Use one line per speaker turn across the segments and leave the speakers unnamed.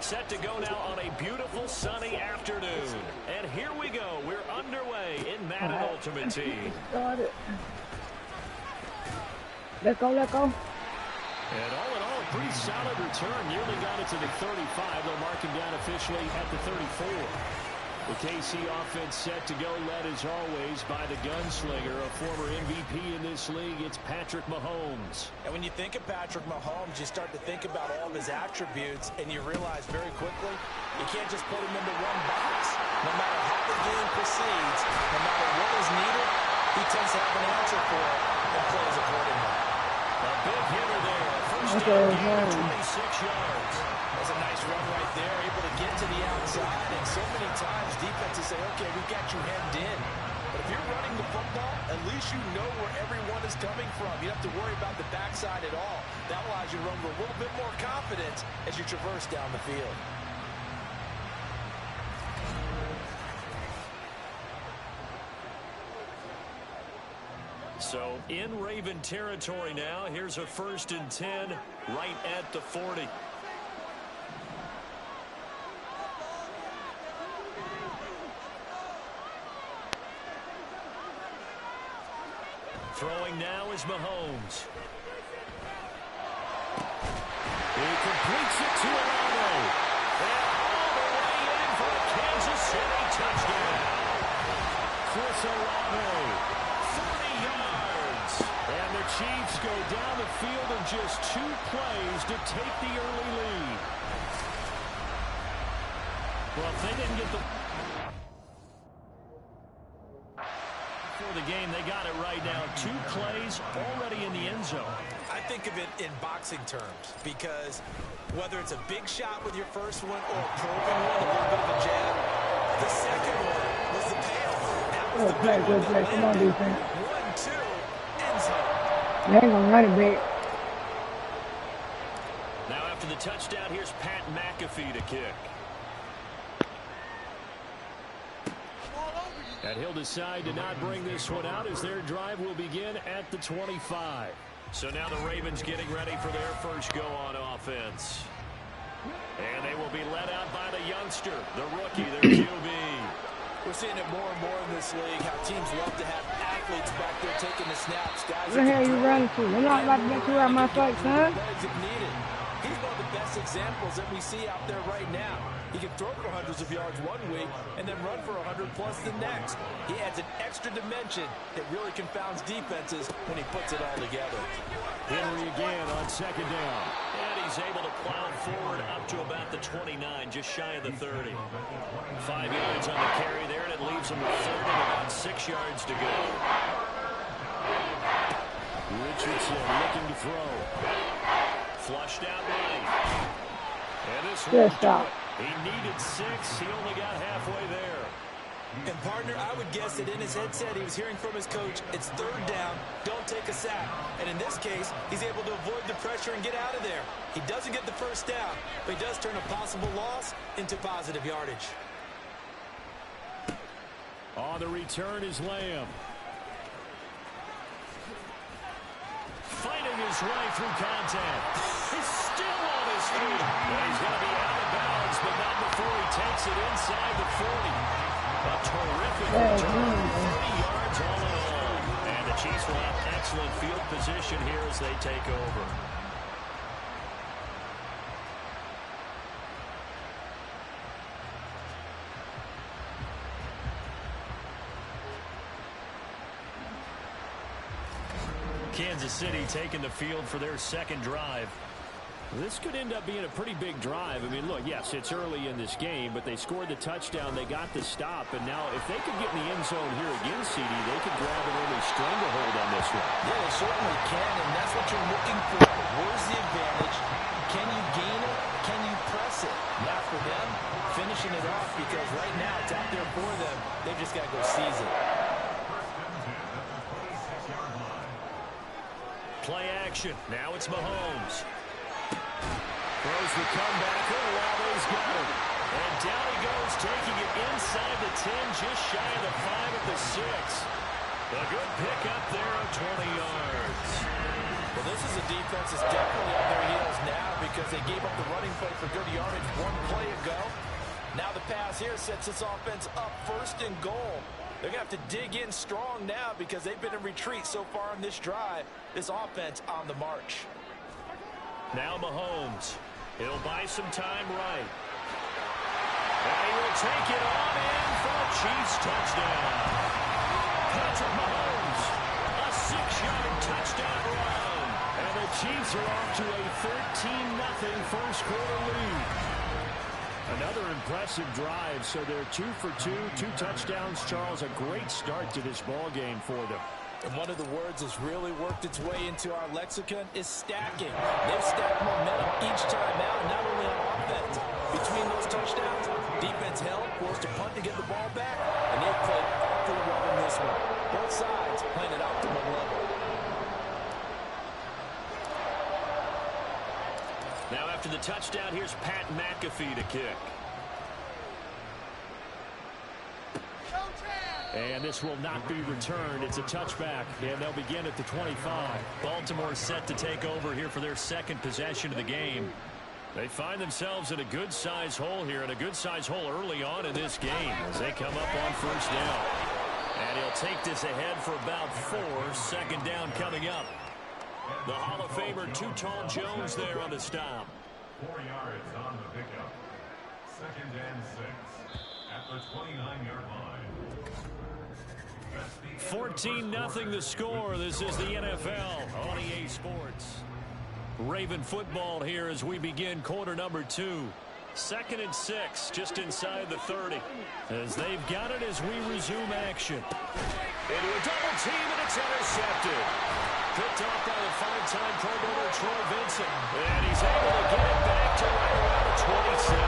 Set to go now on a beautiful sunny afternoon. And here we go. We're underway in Madden Ultimate Team.
Got it. Let's go, let's go.
And all in all, a pretty solid return. Nearly got it to the 35. They'll mark him down officially at the 34. The KC offense set to go, led as always by the gunslinger, a former MVP in this league. It's Patrick Mahomes.
And when you think of Patrick Mahomes, you start to think about all of his attributes, and you realize very quickly you can't just put him into one box. No matter how the game proceeds, no matter what is needed, he tends to have an answer for it and plays accordingly.
A big hitter there. First down, 26 yards.
That's a nice run right there, able to get to the outside, and so many times defenses say, okay, we've got you hemmed in. But if you're running the football, at least you know where everyone is coming from. You don't have to worry about the backside at all. That allows you to run with a little bit more confidence as you traverse down the field.
So in Raven territory now. Here's a 1st and 10 right at the 40. Throwing now is Mahomes. He completes it to Alano. And all the way in for a Kansas City touchdown. Chris Alano, 30 yards. And the Chiefs go down the field in just 2 plays to take the early lead. Well, if they didn't get the... the game, they got it right now. 2 plays already in the end zone.
I think of it in boxing terms, because whether it's a big shot with your first one or a probing one, a little bit of a jab, the second one was the payoff. That was the big
good
one.
play. Come on, defense.
1-2, end zone.
They ain't gonna run it back.
Now after the touchdown, here's Pat McAfee to kick. And he'll decide to not bring this one out as their drive will begin at the 25. So now the Ravens getting ready for their first go on offense. And they will be led out by the youngster, the rookie, their QB.
We're seeing it more and more in this league, how teams love to have athletes back there taking the snaps. Guys,
What the hell you running to? I'm not about to get you out my sight, son.
He's one of the best examples that we see out there right now. He can throw for hundreds of yards one week and then run for 100+ the next. He adds an extra dimension that really confounds defenses when he puts it all together.
Henry again on 2nd down. And he's able to plow forward up to about the 29, just shy of the 30. 5 yards on the carry there, and it leaves him with 3rd and about 6 yards to go. Richardson looking to throw. Flushed out right. And this one, he needed 6. He only got halfway there.
And partner, I would guess that in his headset he was hearing from his coach, it's 3rd down, don't take a sack. And in this case, he's able to avoid the pressure and get out of there. He doesn't get the 1st down, but he does turn a possible loss into positive yardage.
On the return is Lamb. Fighting his way through contact. He's still on his feet. And he's going to be out of bounds, but not before he takes it inside the 40. A terrific return, 30 yards all in all. And the Chiefs will have excellent field position here as they take over. Kansas City taking the field for their 2nd drive. This could end up being a pretty big drive. I mean, look, yes, it's early in this game, but they scored the touchdown. They got the stop. And now if they could get in the end zone here again, CD, they could grab an early stranglehold on this one.
Yeah, they certainly can, and that's what you're looking for. Where's the advantage? Can you gain it? Can you press it? Now for them, finishing it off, because right now it's out there for them. They've just got to go seize it.
Play action. Now it's Mahomes. Throws the comeback. Olave's got it. And down he goes, taking it inside the 10, just shy of the 5 at the 6. A good pick up there of 20 yards.
Well, this is a defense that's definitely on their heels now because they gave up the running play for good yardage one play ago. Now the pass here sets this offense up first and goal. They're going to have to dig in strong now because they've been in retreat so far in this drive. This offense on the march.
Now Mahomes. He'll buy some time right. And he will take it on in for a Chiefs touchdown. Patrick Mahomes, a 6-yard touchdown run. And the Chiefs are off to a 13-0 first quarter lead. Another impressive drive, so they're 2 for 2, 2 touchdowns. Charles, a great start to this ball game for them.
And one of the words that's really worked its way into our lexicon is stacking. They've stacked momentum each time out, not only on offense. Between those touchdowns, defense held, forced a punt to get the ball back, and they've played awfully well in this one. Both sides playing at optimum level.
Now after the touchdown, here's Pat McAfee to kick. And this will not be returned. It's a touchback, and they'll begin at the 25. Baltimore set to take over here for their second possession of the game. They find themselves in a good-sized hole here, and a good-sized hole early on in this game as they come up on first down. And he'll take this ahead for about 4. Second down coming up. The Hall of Famer, Too-Tall Jones there on the stop.
4 yards on the pickup. 2nd and 6 at the 29-yard line.
14-0 the score. This is the NFL on EA Sports. Raven football here as we begin quarter number 2. 2nd and 6 just inside the 30 as they've got it as we resume action. Into a double team, and it's intercepted. Picked off by the 5-time Pro Bowler Troy Vincent. And he's able to get it back to right around the 27.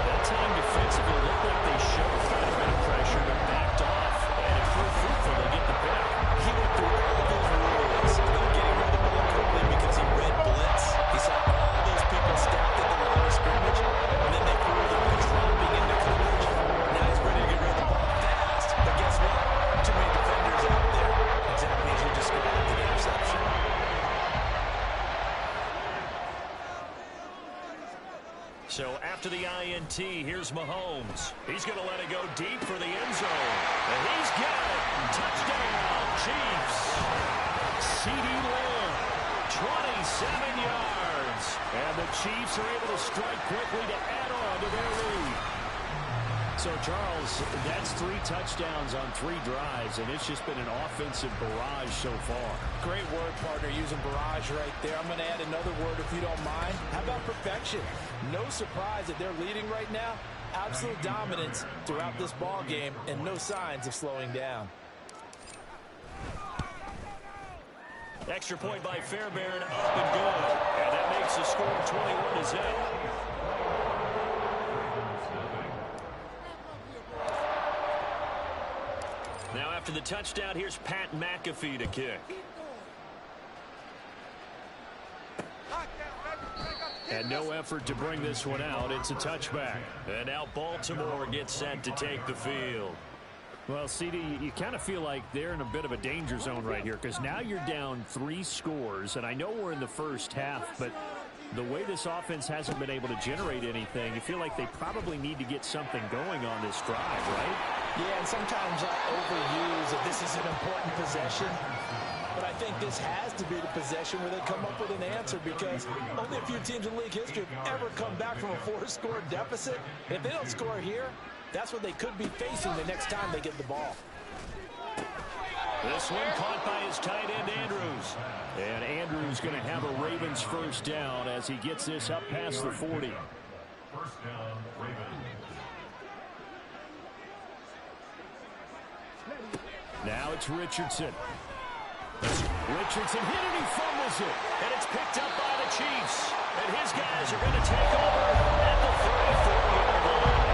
That time defensively looked like they showed quite a bit of pressure, but backed off. And it proved fruitful to get the pick.
He went through all those rules, then getting rid of the ball quickly because he read blitz. He saw all those people stacked at the line of scrimmage, and then they threw the blitz dropping into coverage. Now he's ready to get rid of the ball fast. But guess what? Too many defenders out there. Exactly as you described the interception.
So after the INT, here's Mahomes. He's going to let it go deep for the end zone. And he's got it. Touchdown, Chiefs. C.D. Lamb, 27 yards. And the Chiefs are able to strike quickly to add on to their lead. So, Charles, that's 3 touchdowns on 3 drives, and it's just been an offensive barrage so far.
Great word, partner, using barrage right there. I'm going to add another word if you don't mind. How about perfection? No surprise that they're leading right now. Absolute dominance throughout this ball game and no signs of slowing down.
Extra point by Fairbairn, up and good. And that makes the score 21-0. Now after the touchdown, here's Pat McAfee to kick. And no effort to bring this one out. It's a touchback. And now Baltimore gets set to take the field. Well, CD, you kind of feel like they're in a bit of a danger zone right here because now you're down 3 scores. And I know we're in the first half, but the way this offense hasn't been able to generate anything, you feel like they probably need to get something going on this drive, right?
Yeah, and sometimes I overuse that this is an important possession. But I think this has to be the possession where they come up with an answer because only a few teams in league history have ever come back from a 4-score deficit. If they don't score here, that's what they could be facing the next time they get the ball.
This one caught by his tight end, Andrews. And Andrews going to have a Ravens first down as he gets this up past the 40.
First down, Ravens.
Now it's Richardson. Richardson hit and he fumbles it. And it's picked up by the Chiefs. And his guys are going to take over at the 34-yard line.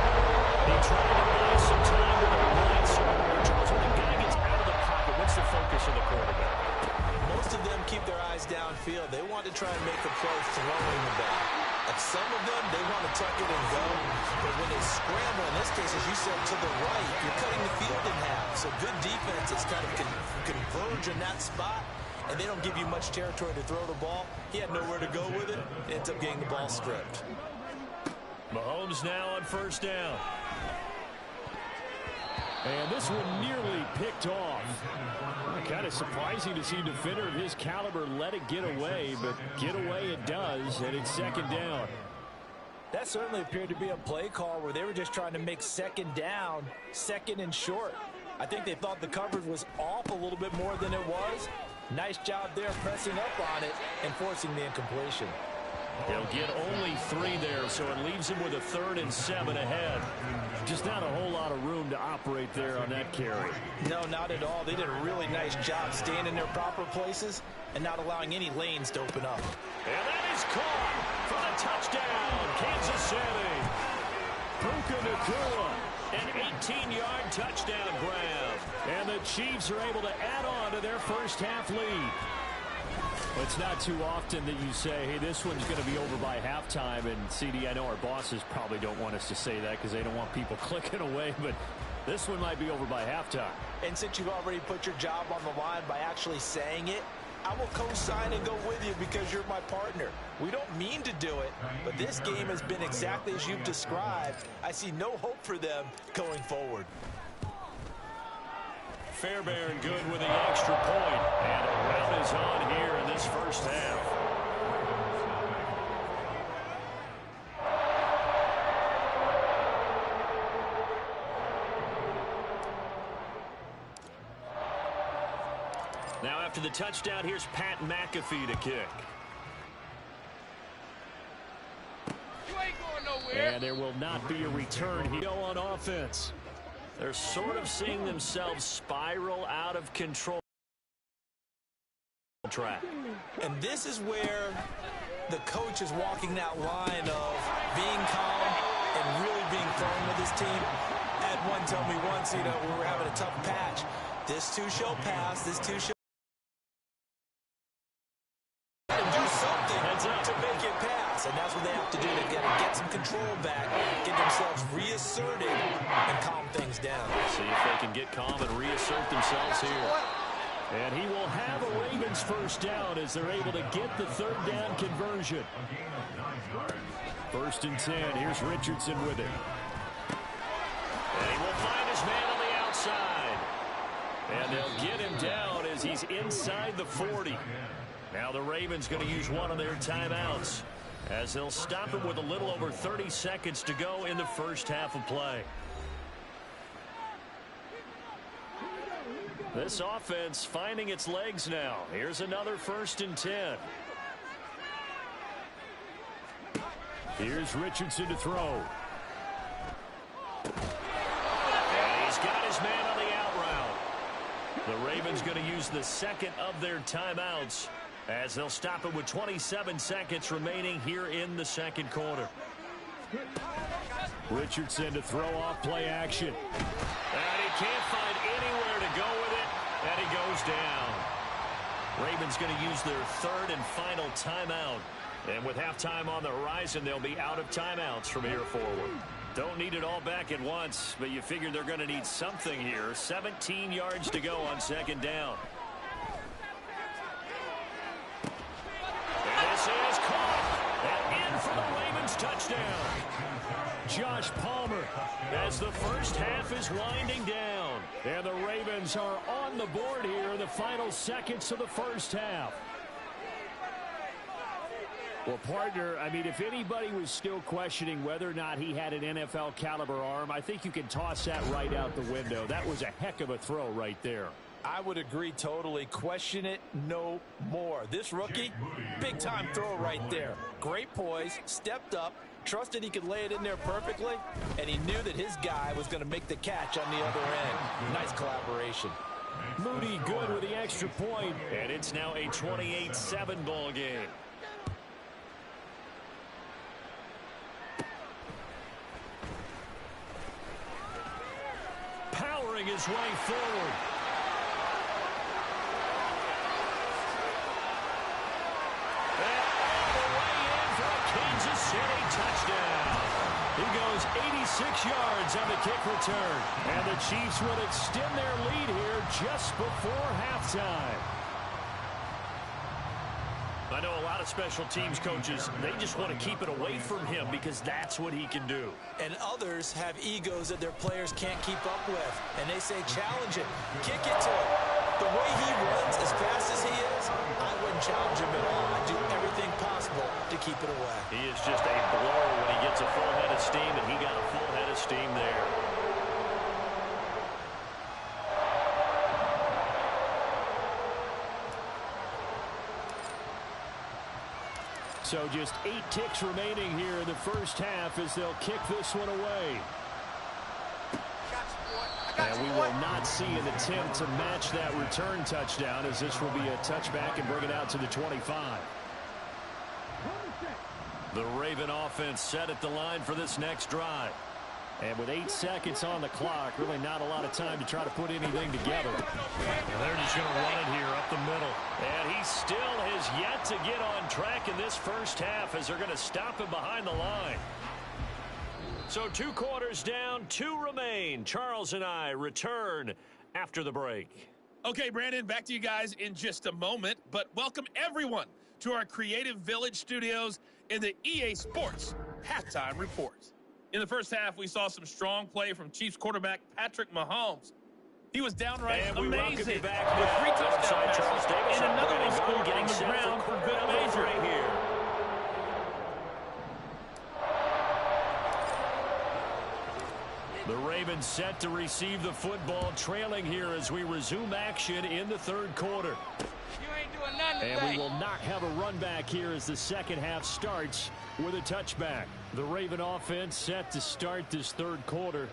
He tried to buy some time with a line somewhere. Charles, when the guy gets out of the pocket, what's the focus of the quarterback?
Most of them keep their eyes downfield. They want to try and make a play throwing the ball. And some of them, they want to tuck it and go. But when they scramble, in this case, as you said, to the right, you're cutting the field in half. So good defense is kind of converge in that spot. and they don't give you much territory to throw the ball. He had nowhere to go with it. Ends up getting the ball stripped.
Mahomes now on first down. And this one nearly picked off. Kind of surprising to see a defender of his caliber let it get away, but get away it does, and it's second down.
That certainly appeared to be a play call where they were just trying to make second down, second and short. I think they thought the coverage was off a little bit more than it was. Nice job there pressing up on it and forcing the incompletion.
He'll get only 3 there, so it leaves him with a 3rd and 7 ahead. Just not a whole lot of room to operate there on that carry.
No, not at all. They did a really nice job staying in their proper places and not allowing any lanes to open up.
And that is caught for the touchdown, Kansas City. Puka Nacua, an 18-yard touchdown grab. And the Chiefs are able to add on to their first half lead. It's not too often that you say, hey, this one's going to be over by halftime. And, CD, I know our bosses probably don't want us to say that because they don't want people clicking away. But this one might be over by halftime.
And since you've already put your job on the line by actually saying it, I will co-sign and go with you because you're my partner. We don't mean to do it, but this game has been exactly as you've described. I see no hope for them going forward.
Fairbairn good with the extra point. And a rout is on here in this first half. Now after the touchdown, here's Pat McAfee to kick.
You ain't going nowhere.
And there will not be a return here on offense. They're sort of seeing themselves spiral out of control. Track.
And this is where the coach is walking that line of being calm and really being firm with his team. I had one tell me once, you know, we were having a tough patch. This too shall pass. This too shall do something to make it pass. And that's what they have to do. They've got to get some control back, get themselves reasserted, and calm things down.
See if they can get calm and reassert themselves here. And he will have a Ravens first down as they're able to get the 3rd down conversion. 1st and 10. Here's Richardson with it. And he will find his man on the outside. And they'll get him down as he's inside the 40. Now the Ravens going to use one of their timeouts as they'll stop him with a little over 30 seconds to go in the first half of play. This offense finding its legs now. Here's another 1st and 10. Here's Richardson to throw. And he's got his man on the out route. The Ravens going to use the 2nd of their timeouts as they'll stop it with 27 seconds remaining here in the 2nd quarter. Richardson to throw off play action. And he can't find anywhere to go with it, and he goes down. Ravens going to use their 3rd and final timeout. And with halftime on the horizon, they'll be out of timeouts from here forward. Don't need it all back at once, but you figure they're going to need something here. 17 yards to go on 2nd down. And this is caught and in for the Ravens touchdown. Josh Palmer as the first half is winding down. And the Ravens are on the board here in the final seconds of the first half. Well, partner, I mean, if anybody was still questioning whether or not he had an NFL caliber arm, I think you can toss that right out the window. That was a heck of a throw right there.
I would agree totally. Question it no more. This rookie, big-time throw right there. Great poise, stepped up, trusted he could lay it in there perfectly, and he knew that his guy was going to make the catch on the other end. Nice collaboration.
Moody good with the extra point, and it's now a 28-7 ball game. Powering his way forward. Kansas City touchdown. He goes 86 yards on the kick return. And the Chiefs would extend their lead here just before halftime. I know a lot of special teams coaches, they just want to keep it away from him because that's what he can do.
And others have egos that their players can't keep up with. And they say, challenge it, kick it to him. The way he runs as fast as he is, I wouldn't challenge him at all. I'd do everything possible to keep it away.
He is just a blower when he gets a full head of steam, and he got a full head of steam there. So just 8 ticks remaining here in the first half as they'll kick this one away. And we will not see an attempt to match that return touchdown, as this will be a touchback and bring it out to the 25. The Raven offense set at the line for this next drive. And with 8 seconds on the clock, really not a lot of time to try to put anything together. And they're just going to run it here up the middle. And he still has yet to get on track in this first half as they're going to stop him behind the line. So 2 quarters down, 2 remain. Charles and I return after the break.
Okay, Brandon, back to you guys in just a moment. But welcome everyone to our Creative Village studios in the EA Sports Halftime Report. In the first half, we saw some strong play from Chiefs quarterback Patrick Mahomes. He was downright amazing
back
with 3 touchdown
Charles
passes and another one scored on the ground for good measure.
Right here. The Ravens set to receive the football, trailing here as we resume action in the third quarter.
You ain't doing nothing
And we will not have a run back here as the second half starts with a touchback. The Raven offense set to start this third quarter.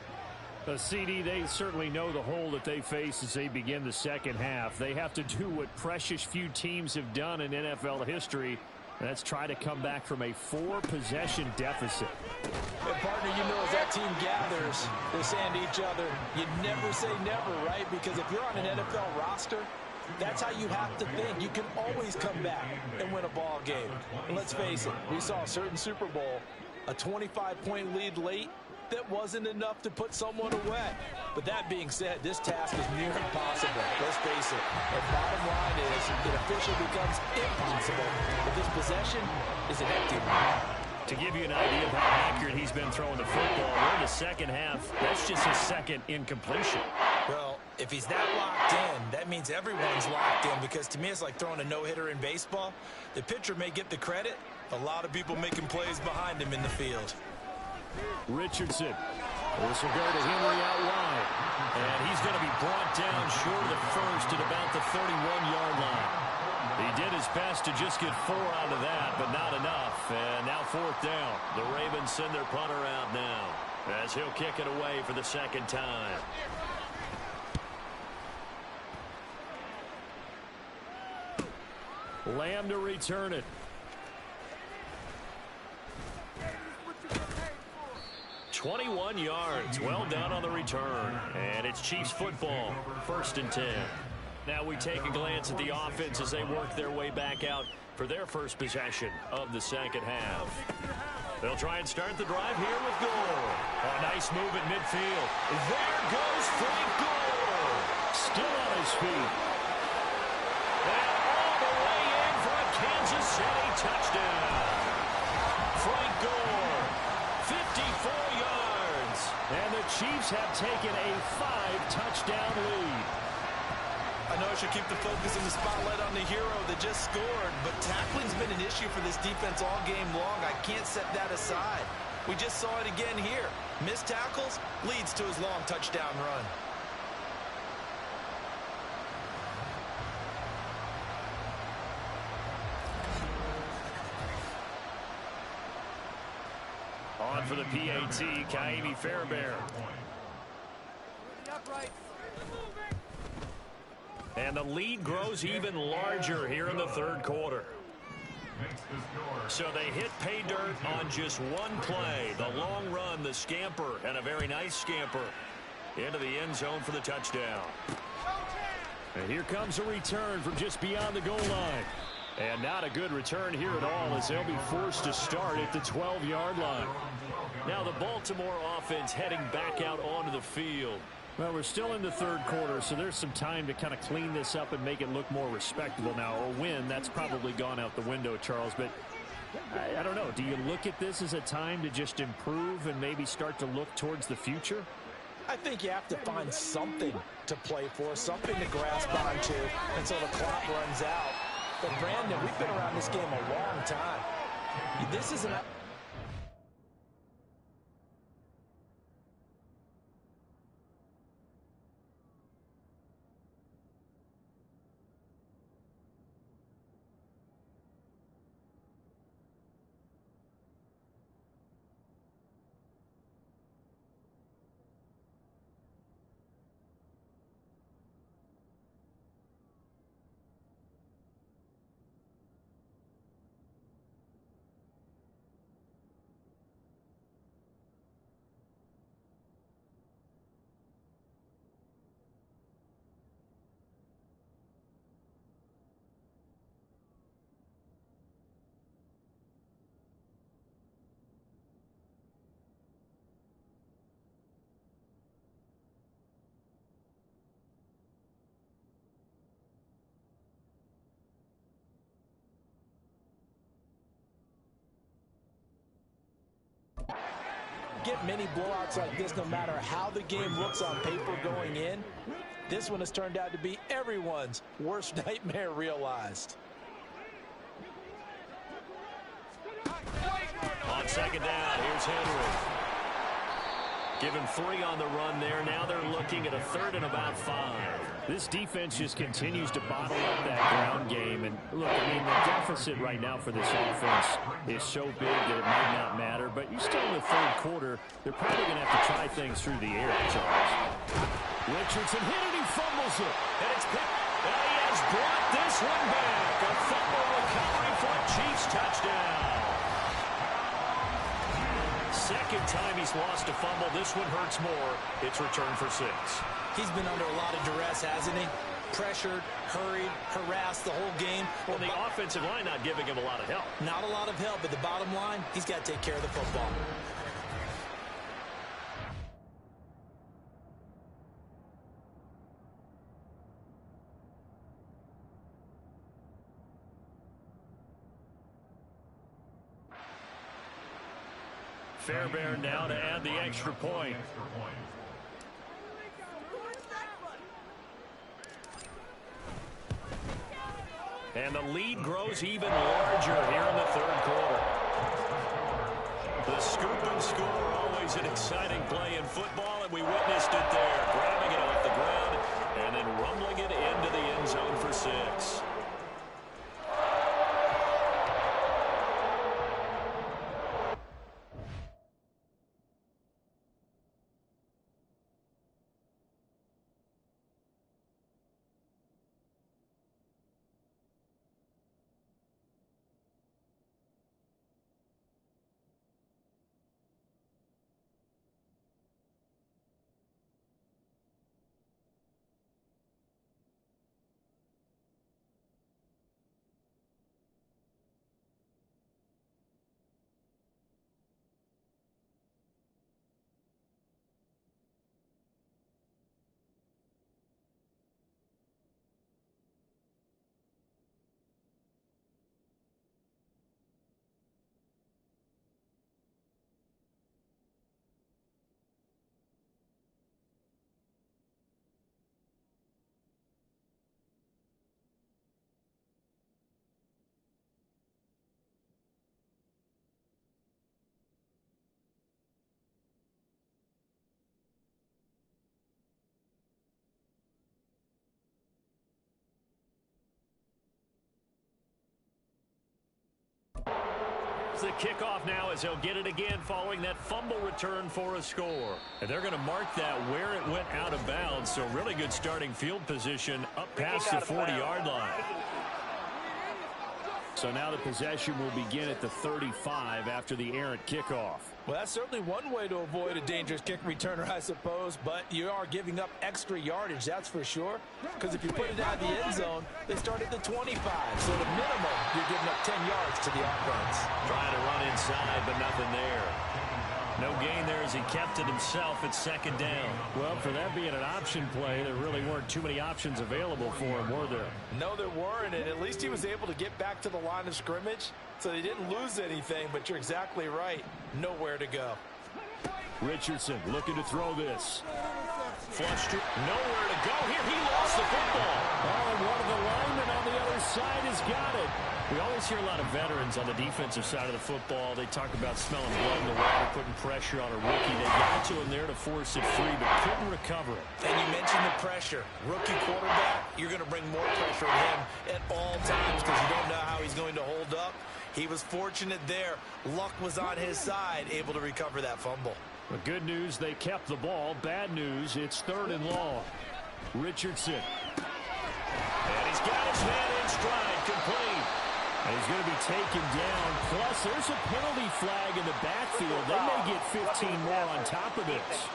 CD, they certainly know the hole that they face as they begin the second half. They have to do what precious few teams have done in NFL history. That's try to come back from a 4-possession deficit.
And partner, you know, as that team gathers, they're saying to each other, you never say never, right? Because if you're on an NFL roster, that's how you have to think. You can always come back and win a ball game. And let's face it, we saw a certain Super Bowl, a 25-point lead late, that wasn't enough to put someone away. But that being said, this task is near impossible. Let's face it. The bottom line is it officially becomes impossible if this possession is an empty one.
To give you an idea of how accurate he's been throwing the football, we're in the second half. That's just his second incompletion.
Well, if he's that locked in, that means everyone's locked in, because to me it's like throwing a no-hitter in baseball. The pitcher may get the credit, a lot of people making plays behind him in the field.
Richardson. This will go to Henry out wide. And he's going to be brought down short of the first at about the 31-yard line. He did his best to just get 4 out of that, but not enough. And now 4th down. The Ravens send their punter out now as he'll kick it away for the second time. Lamb to return it. 21 yards. Well done on the return. And it's Chiefs football. 1st and 10. Now we take a glance at the offense as they work their way back out for their first possession of the second half. They'll try and start the drive here with Gore. A nice move at midfield. There goes Frank Gore. Still on his feet. And all the way in for a Kansas City touchdown. Frank Gore, 54 yards. And the Chiefs have taken a 5-touchdown lead.
I know I should keep the focus and the spotlight on the hero that just scored, but tackling's been an issue for this defense all game long. I can't set that aside. We just saw it again here. Missed tackles leads to his long touchdown run.
On for the PAT, Kaimi Fairbairn. And the lead grows even larger here in the third quarter. So they hit pay dirt on just one play. The long run, the scamper, and a very nice scamper into the end zone for the touchdown. And here comes a return from just beyond the goal line. And not a good return here at all, as they'll be forced to start at the 12-yard line. Now the Baltimore offense heading back out onto the field. Well, we're still in the third quarter, so there's some time to kind of clean this up and make it look more respectable. Now, a win, that's probably gone out the window, Charles, but I don't know. Do you look at this as a time to just improve and maybe start to look towards the future?
I think you have to find something to play for, something to grasp onto until the clock runs out. But, Brandon, we've been around this game a long time. This is an... Get many blowouts like this no matter how the game looks on paper going in. This one has turned out to be everyone's worst nightmare realized.
On second down, here's Henry. Give him 3 on the run there. Now they're looking at a third and about 5. This defense just continues to bottle up that ground game. And look, I mean, the deficit right now for this offense is so big that it might not matter. But you're still in the third quarter. They're probably going to have to try things through the air, Charles. Richardson hit it. He fumbles it. And it's picked. And he has brought this one back. A fumble recovery for a Chiefs touchdown. Second time he's lost a fumble. This one hurts more. It's returned for 6.
He's been under a lot of duress, hasn't he? Pressured, hurried, harassed the whole game.
Well, the offensive line not giving him a lot of help.
Not a lot of help, but the bottom line, he's got to take care of the football.
Fairbairn now to add the extra point. And the lead grows even larger here in the third quarter. The scoop and score, always an exciting play in football, and we witnessed it there. Grabbing it off the ground and then rumbling it into the end zone for 6. The kickoff now as he'll get it again following that fumble return for a score. And they're going to mark that where it went out of bounds. So really good starting field position up past the 40-yard line. So now the possession will begin at the 35 after the errant kickoff.
Well, that's certainly one way to avoid a dangerous kick returner, I suppose, but you are giving up extra yardage, that's for sure, because if you put it out of the end zone, they start at the 25, so the minimum, you're giving up 10 yards to the offense.
Trying to run inside, but nothing there. No gain there as he kept it himself at second down.
Well, for that being an option play, there really weren't too many options available for him, were there?
No, there weren't, and at least he was able to get back to the line of scrimmage, so they didn't lose anything, but you're exactly right. Nowhere to go.
Richardson looking to throw this.
Flushed it. Nowhere to go here. He lost the football.
Oh, and one of the linemen on the other side has got it.
We always hear a lot of veterans on the defensive side of the football. They talk about smelling blood in the water, putting pressure on a rookie. They got to him there to force it free, but couldn't recover it.
And you mentioned the pressure. Rookie quarterback, you're going to bring more pressure on him at all times because you don't know how he's going to hold up. He was fortunate there. Luck was on his side, able to recover that fumble.
The good news, they kept the ball. Bad news, it's 3rd and long. Richardson.
And he's got his man in stride, complete.
And he's going to be taken down. Plus, there's a penalty flag in the backfield. They may get 15 more on top of this.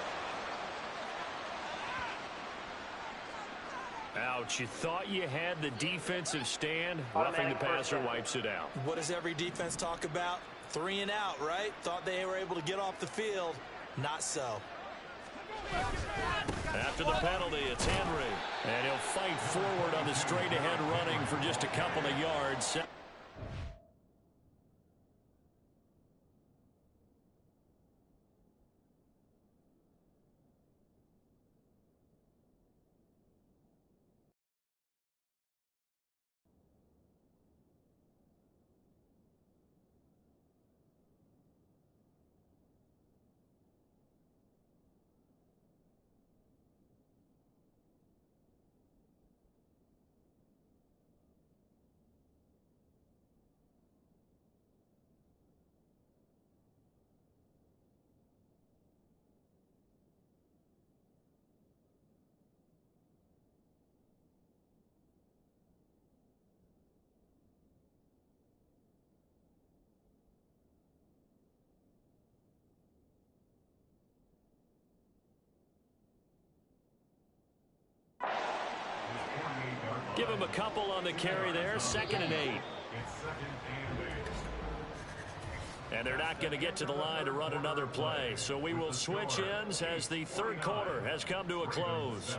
Ouch, you thought you had the defensive stand. Roughing the passer wipes it out.
What does every defense talk about? 3 and out, right? Thought they were able to get off the field. Not so.
After the penalty, it's Henry.
And he'll fight forward on the straight-ahead running for just a couple of yards.
Give him a couple on the carry there. 2nd and 8. And they're not going to get to the line to run another play. So we will switch ends as the 3rd quarter has come to a close.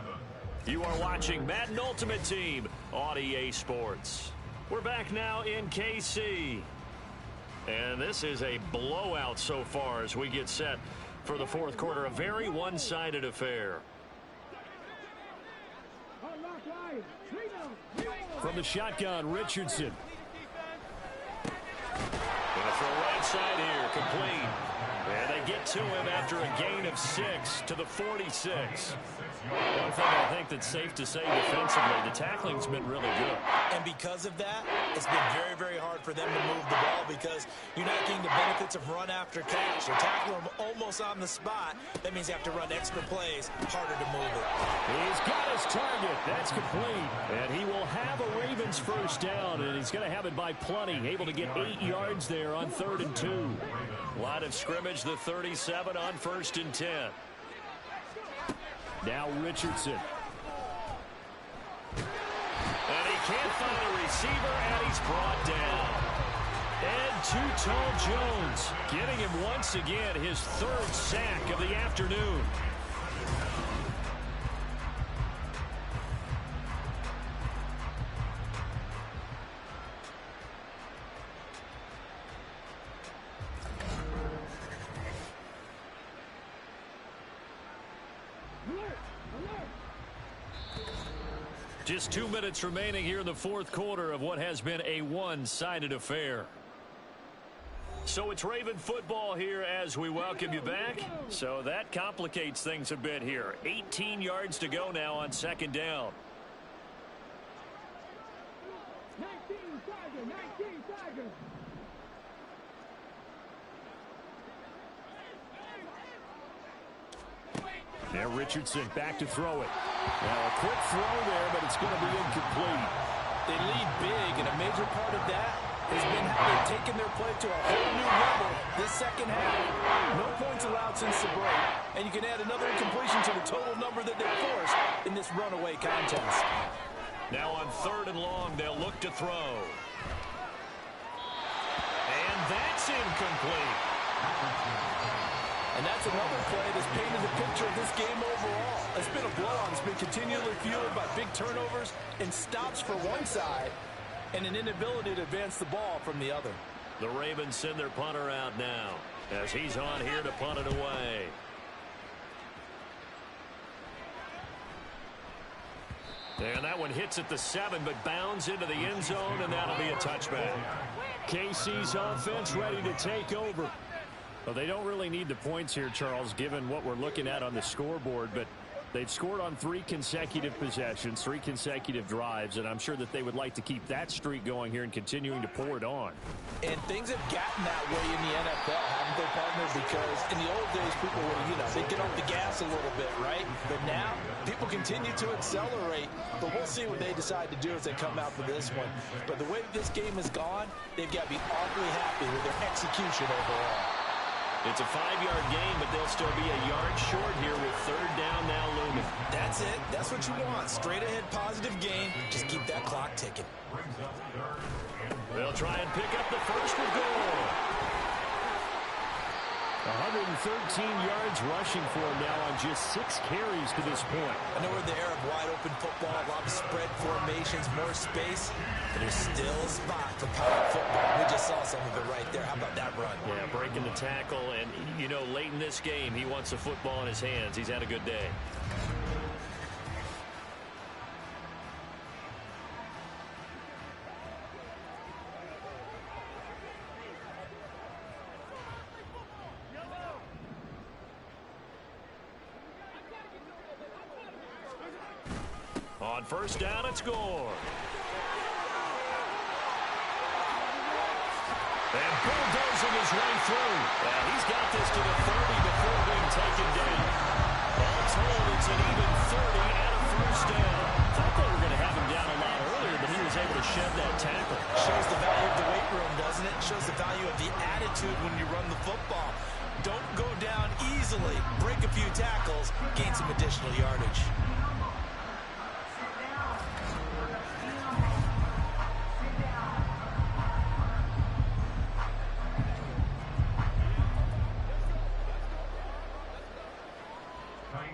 You are watching Madden Ultimate Team on EA Sports. We're back now in KC. And this is a blowout so far as we get set for the 4th quarter. A very one-sided affair.
From the shotgun, Richardson.
Gonna throw right side here, complete. And they get to him after a gain of 6 to the 46. One thing I think that's safe to say defensively, the tackling's been really good.
And because of that, it's been very, very hard for them to move the ball because you're not getting the benefits of run after catch. You're tackling them almost on the spot. That means you have to run extra plays, harder to move it.
He's got his target. That's complete. And he will have a Ravens first down, and he's going to have it by plenty. Able to get 8 yards there on 3rd and 2.
Line of scrimmage, the 37 on 1st and 10.
Now Richardson.
And he can't find a receiver, and he's brought down.
And Too-Tall Jones getting him once again his 3rd sack of the afternoon. Just 2 minutes remaining here in the 4th quarter of what has been a one-sided affair. So it's Raven football here as we welcome you back. So that complicates things a bit here. 18 yards to go now on 2nd down.
19 seconds.
Now Richardson back to throw it. Now a quick throw there, but it's going to be incomplete.
They lead big, and a major part of that has been how they've taken their play to a whole new level this 2nd half. No points allowed since the break, and you can add another incompletion to the total number that they forced in this runaway contest.
Now on 3rd and long, they'll look to throw. And that's incomplete.
And that's another play that's painted the picture of this game overall. It's been a blowout. It's been continually fueled by big turnovers and stops for one side and an inability to advance the ball from the other.
The Ravens send their punter out now as he's on here to punt it away. And that one hits at the 7, but bounds into the end zone, and that'll be a touchback. KC's offense ready to take over. Well, they don't really need the points here, Charles, given what we're looking at on the scoreboard, but they've scored on 3 consecutive possessions, 3 consecutive drives, and I'm sure that they would like to keep that streak going here and continuing to pour it on.
And things have gotten that way in the NFL, haven't they, partner? Because in the old days, people would, they'd get off the gas a little bit, right? But now, people continue to accelerate, but we'll see what they decide to do as they come out for this one. But the way that this game has gone, they've got to be awfully happy with their execution overall.
It's a 5-yard gain, but they'll still be a yard short here with 3rd down now looming.
That's it. That's what you want. Straight ahead positive gain. Just keep that clock ticking.
They'll try and pick up the first with goal. 113 yards rushing for him now on just 6 carries to this point.
I know we're in the era of wide open football, a lot of spread formations, more space, but there's still a spot for power football. We just saw some of it right there. How about that run?
Yeah, breaking the tackle, and, late in this game, he wants the football in his hands. He's had a good day. On first down, it's Gore. And bulldozing his way through. And he's got this to the 30 before being taken down. All told, it's an even 30 and a first down. Thought they were going to have him down a lot earlier, but he was able to shed that tackle.
Shows the value of the weight room, doesn't it? Shows the value of the attitude when you run the football. Don't go down easily. Break a few tackles. Gain some additional yardage.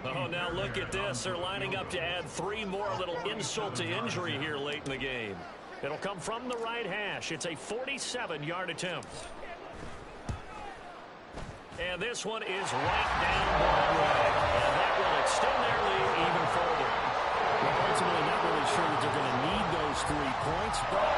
Oh, now look at this. They're lining up to add 3 more, a little insult to injury here late in the game. It'll come from the right hash. It's a 47-yard attempt. And this one is right down Broadway. And that will extend their lead even further. Well, ultimately, not really sure that they're going to need those 3 points, but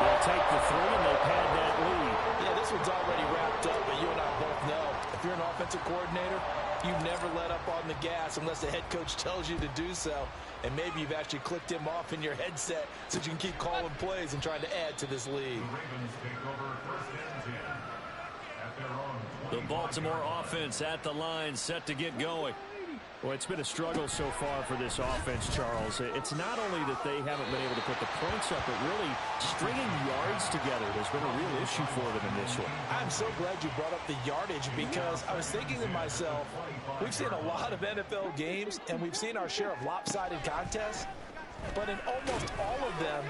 they'll take the 3 and they pad that lead.
Yeah, this one's already wrapped up, but you and I both know if you're an offensive coordinator, you never let up on the gas unless the head coach tells you to do so. And maybe you've actually clicked him off in your headset so you can keep calling plays and trying to add to this lead.
The Baltimore offense at the line, set to get going. Well, it's been a struggle so far for this offense, Charles. It's not only that they haven't been able to put the points up, but really stringing yards together has been a real issue for them in this one.
I'm so glad you brought up the yardage because I was thinking to myself, we've seen a lot of NFL games and we've seen our share of lopsided contests, but in almost all of them,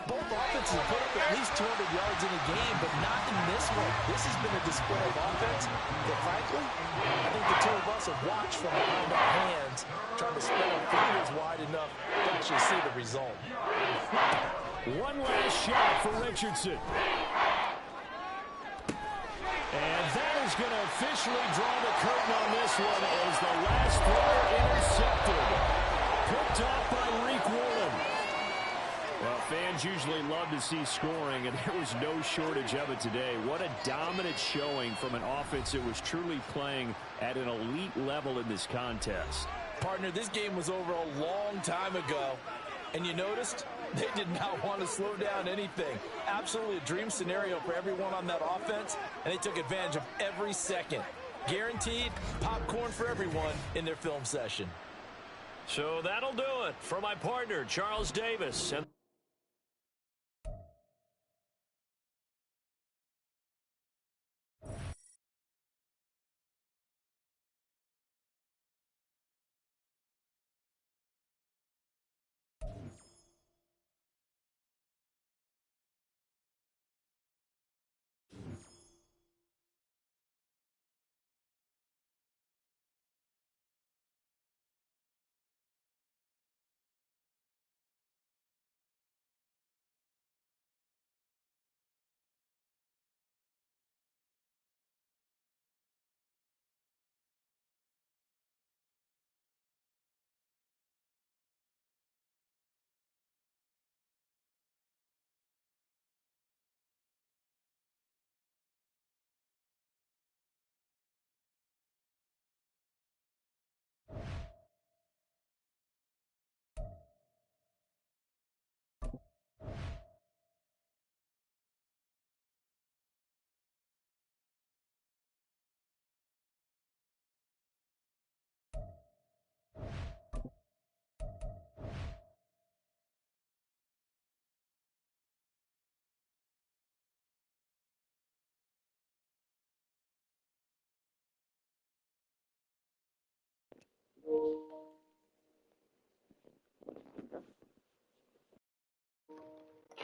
both offenses have put up at least 200 yards in a game, but not in this one. This has been a display of offense that, frankly, I think the two of us have watched from behind our hands, trying to spread our fingers wide enough to actually see the result.
One last shot for Richardson. And that is going to officially draw the curtain on this one as the last throw intercepted. Picked off by Reek Woolen. Well, fans usually love to see scoring, and there was no shortage of it today. What a dominant showing from an offense that was truly playing at an elite level in this contest.
Partner, this game was over a long time ago, and you noticed they did not want to slow down anything. Absolutely a dream scenario for everyone on that offense, and they took advantage of every second. Guaranteed popcorn for everyone in their film session.
So that'll do it for my partner, Charles Davis. And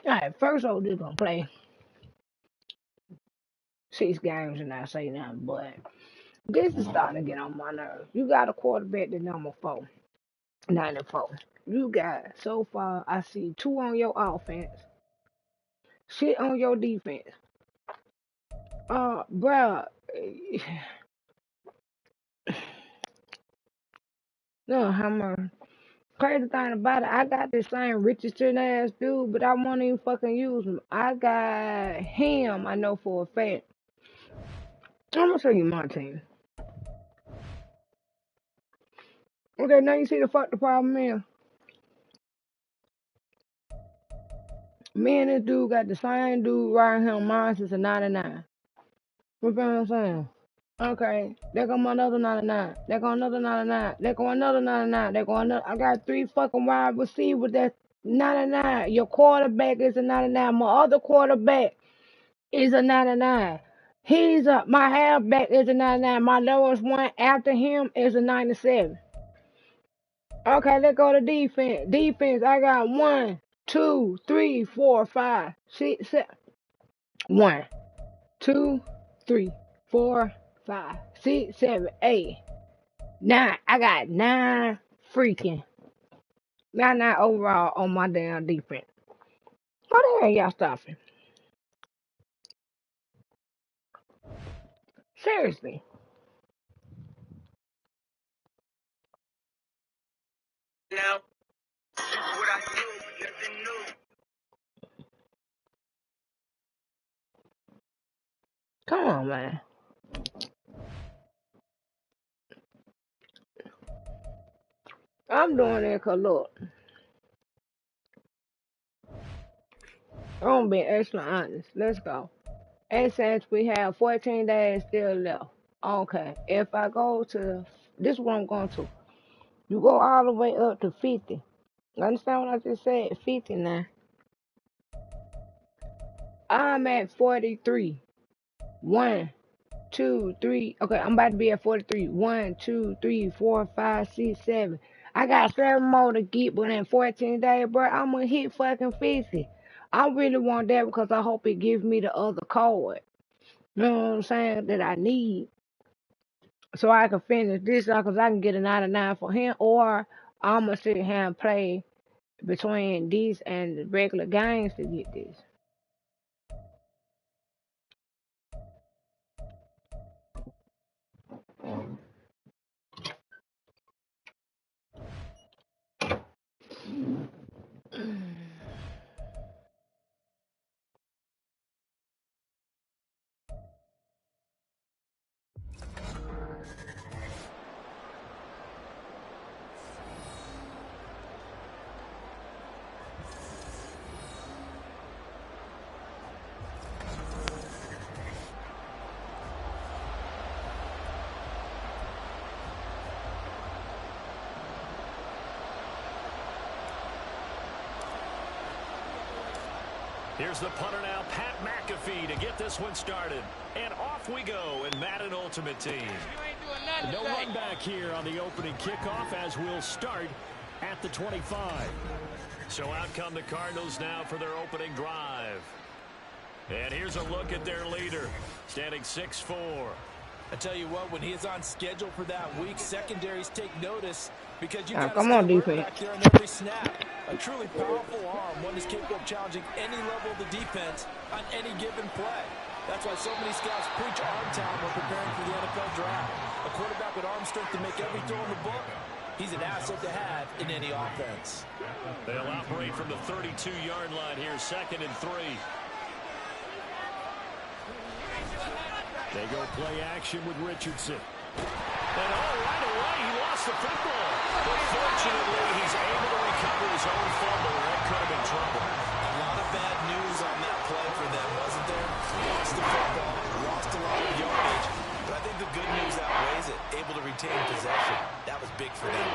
Alright, first I was just gonna play 6 games and not say nothing, but this is starting to get on my nerves. You got a quarterback that's number 4, 94. You got, so far, I see 2 on your offense, shit on your defense. Bruh, no, hammer. Crazy thing about it, I got this same Richardson ass dude, but I won't even fucking use him. I got him, I know for a fact. I'm gonna show you my team. Okay, now you see the fuck the problem is. Me and this dude got the same dude riding him. Mine since a 99. You feel what I'm saying? Okay, there go another 99. There go another 99. There go another 99. There go another. I got 3 fucking wide receivers that's 99. Your quarterback is a 99. My other quarterback is a 99. My halfback is a 99. My lowest one after him is a 97. Okay, let's go to defense. Defense, I got 1, 2, 3, 4, 5, 6, 7. 1, 2, 3, 4, 5, 6, 7, 8, 9. I got 9 freaking 9 overall on my damn defense. How the hell y'all stopping? Seriously.
Now, what I do, nothing new.
Come on, man. I'm doing it because, look, I'm being extra honest. Let's go. And since we have 14 days still left, okay, if I go to, this is what I'm going to. You go all the way up to 50. You understand what I just said? 50 now. I'm at 43. 1, 2, 3. Okay, I'm about to be at 43. 1, 2, 3, 4, 5, 6, 7. I got 7 more to get within 14 days, bro. I'm gonna hit fucking 50. I really want that because I hope it gives me the other card. You know what I'm saying? That I need. So I can finish this out because I can get a 99 for him, or I'm gonna sit here and play between these and the regular games to get this.
Here's the punter now, Pat McAfee, to get this one started. And off we go in Madden Ultimate Team. No run back here on the opening kickoff as we'll start at the 25. So out come the Cardinals now for their opening drive. And here's a look at their leader, standing 6'4".
I tell you what, when he's on schedule for that week, secondaries take notice because you
Now,
got to
come
stay
on,
alert
defense.
back there on every snap. A truly powerful arm, one is capable of challenging any level of the defense on any given play. That's why so many scouts preach arm time when preparing for the NFL draft. A quarterback with arm strength to make every throw in the book, he's an asset to have in any offense.
They'll operate from the 32-yard line here, 2nd and 3. They go play action with Richardson. And right away, he lost the football. But fortunately, he's able to recover his own fumble. That could have been trouble.
A lot of bad news on that play for them, wasn't there? Lost the football, lost a lot of yardage. But I think the good news outweighs it. Able to retain possession. That was big for them.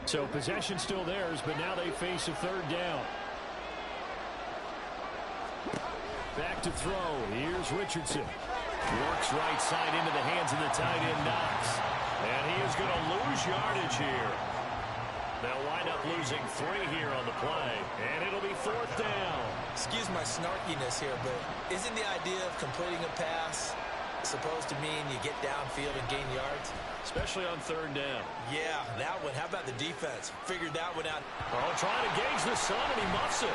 So possession still theirs, but now they face a third down. Back to throw. Here's Richardson. Works right side into the hands of the tight end Knox. And he is going to lose yardage here. They'll wind up losing 3 here on the play. And it'll be 4th down.
Excuse my snarkiness here, but isn't the idea of completing a pass supposed to mean you get downfield and gain yards?
Especially on 3rd down.
Yeah, that one. How about the defense? Figured that one out.
Oh, trying to gauge the sun, and he muffs it.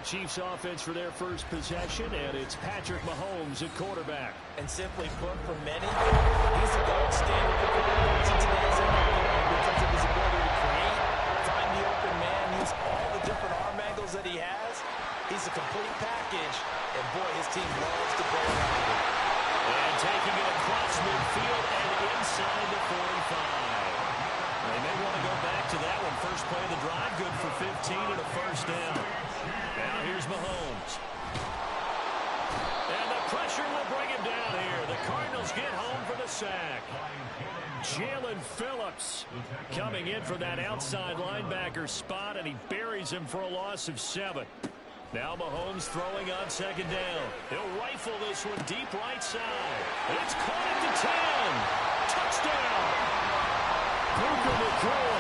Chiefs offense for their first possession, and it's Patrick Mahomes at quarterback.
And simply put, for many, he's the gold standard for quarterbacks in today's NFL because of his ability to create, find the open man, use all the different arm angles that he has. He's a complete package, and boy, his team loves to play around him.
And taking it across midfield and inside the 45. They may want to go back to that one. First play of the drive, good for 15 and a first down. Now here's Mahomes. And the pressure will bring him down here. The Cardinals get home for the sack. Jalen Phillips coming in for that outside linebacker spot, and he buries him for a loss of 7. Now Mahomes throwing on 2nd down. He'll rifle this one deep right side. And it's caught at the 10. Touchdown. Puka Nacua,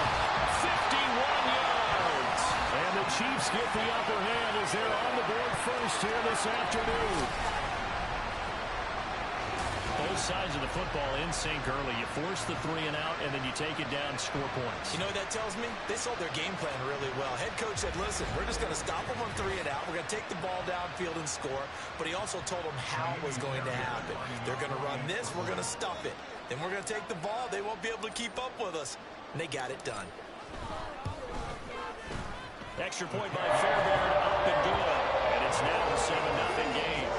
51 yards. And the Chiefs get the upper hand as they're on the board first here this afternoon. Both sides of the football in sync early. You force the 3 and out, and then you take it down, score points.
You know what that tells me? They sold their game plan really well. Head coach said, listen, we're just going to stop them on 3 and out. We're going to take the ball downfield and score. But he also told them how it was going to happen. They're going to run this. We're going to stuff it. Then we're going to take the ball. They won't be able to keep up with us. And they got it done.
Extra point by Fairbairn, up and good. And it's now a 7-0 game.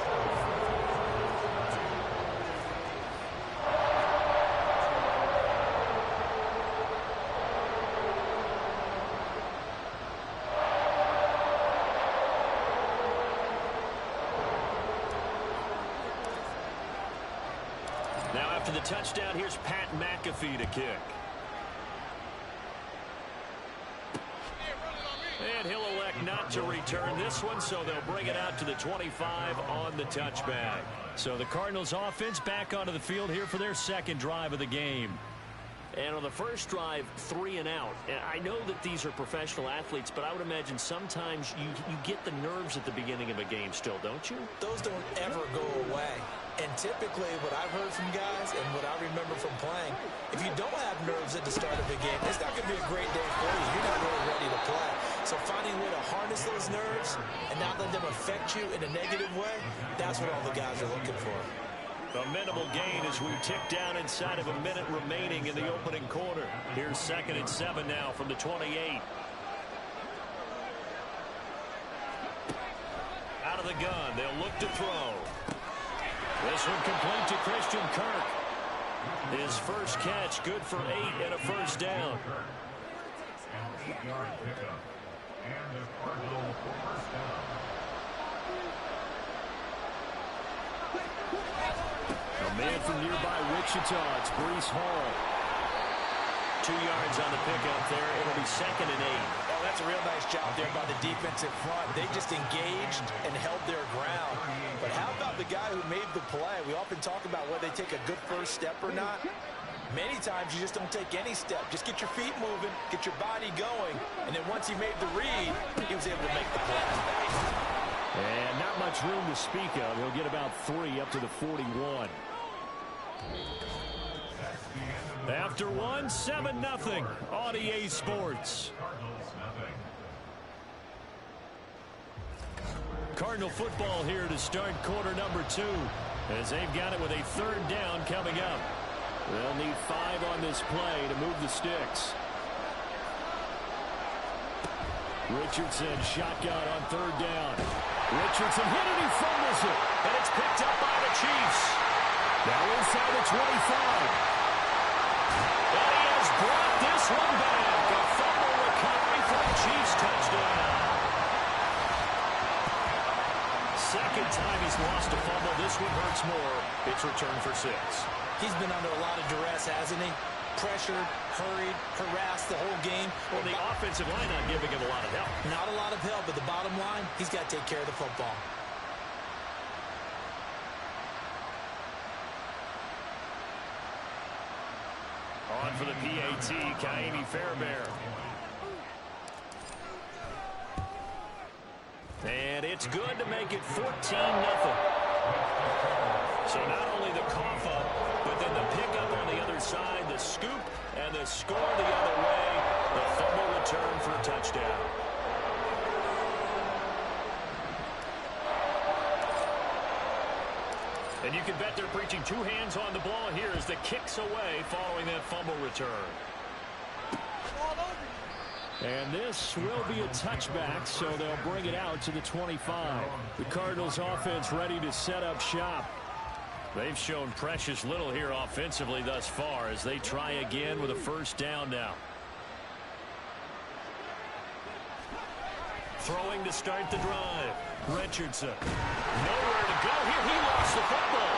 Now after the touchdown, here's Pat McAfee to kick. And he'll elect not to return this one, so they'll bring it out to the 25 on the touchback. So the Cardinals offense back onto the field here for their 2nd drive of the game. And on the first drive, 3 and out. And I know that these are professional athletes, but I would imagine sometimes you get the nerves at the beginning of a game still, don't you?
Those don't ever go away. And typically what I've heard from guys and what I remember from playing, if you don't have nerves at the start of a game, it's not going to be a great day for you. You're not really ready to play. So finding a way to harness those nerves and not let them affect you in a negative way, that's what all the guys are looking for.
A minimal gain as we tick down inside of a minute remaining in the opening quarter. Here's 2nd and 7 now from the 28. Out of the gun, they'll look to throw. This one complete to Christian Kirk. His first catch, good for 8 and a first down.
An 8-yard pickup. And the Cardinal first down.
A man from nearby Wichita, it's Breece Hall. 2 yards on the pickup there. It'll be 2nd and 8.
Oh, that's a real nice job there by the defensive front. They just engaged and held their ground. But how about the guy who made the play? We often talk about whether they take a good first step or not. Many times you just don't take any step. Just get your feet moving, get your body going, and then once he made the read, he was able to make the play.
And not much room to speak of. He'll get about 3 up to the 41. After one, 7-0 on EA Sports. Cardinal football here to start quarter number 2 as they've got it with a 3rd down coming up. They'll need 5 on this play to move the sticks. Richardson shotgun on 3rd down. Richardson hit it, he fumbles it, and it's picked picked up by the Chiefs. Now inside the 25. And he has brought this one back. A fumble recovery for the Chiefs touchdown. Second time he's lost a fumble. This one hurts more. It's returned for 6.
He's been under a lot of duress, hasn't he? Pressured, hurried, harassed the whole game.
Well, the offensive line not giving him a lot of help.
Not a lot of help, but the bottom line, he's got to take care of the football.
On for the PAT, Kaimi Fairbairn. And it's good to make it 14-0. So not only the cough up, but then the pickup on the other side, the scoop, and the score the other way. The fumble return for a touchdown. And you can bet they're preaching 2 hands on the ball here as the kick's away following that fumble return.
And this will be a touchback, so they'll bring it out to the 25. The Cardinals offense ready to set up shop.
They've shown precious little here offensively thus far as they try again with a first down now. Throwing to start the drive. Richardson. Nowhere to go here. He lost the football.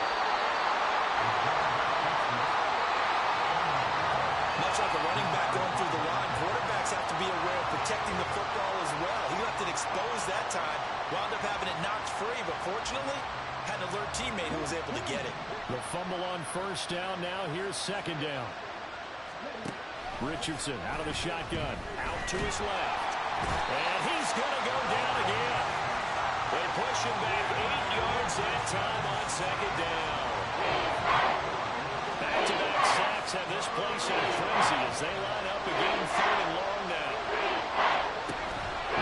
Much like a running back going through the line, quarterbacks have to be aware of protecting the football as well. He left it exposed that time. Wound up having it knocked free, but fortunately, had an alert teammate who was able to get it.
The fumble on first down. Now here's second down. Richardson out of the shotgun.
Out to his left. And he's going to go down again. They push him back 8 yards that time on second down. Back-to-back sacks have this place in a frenzy as they line up again 3rd and long now.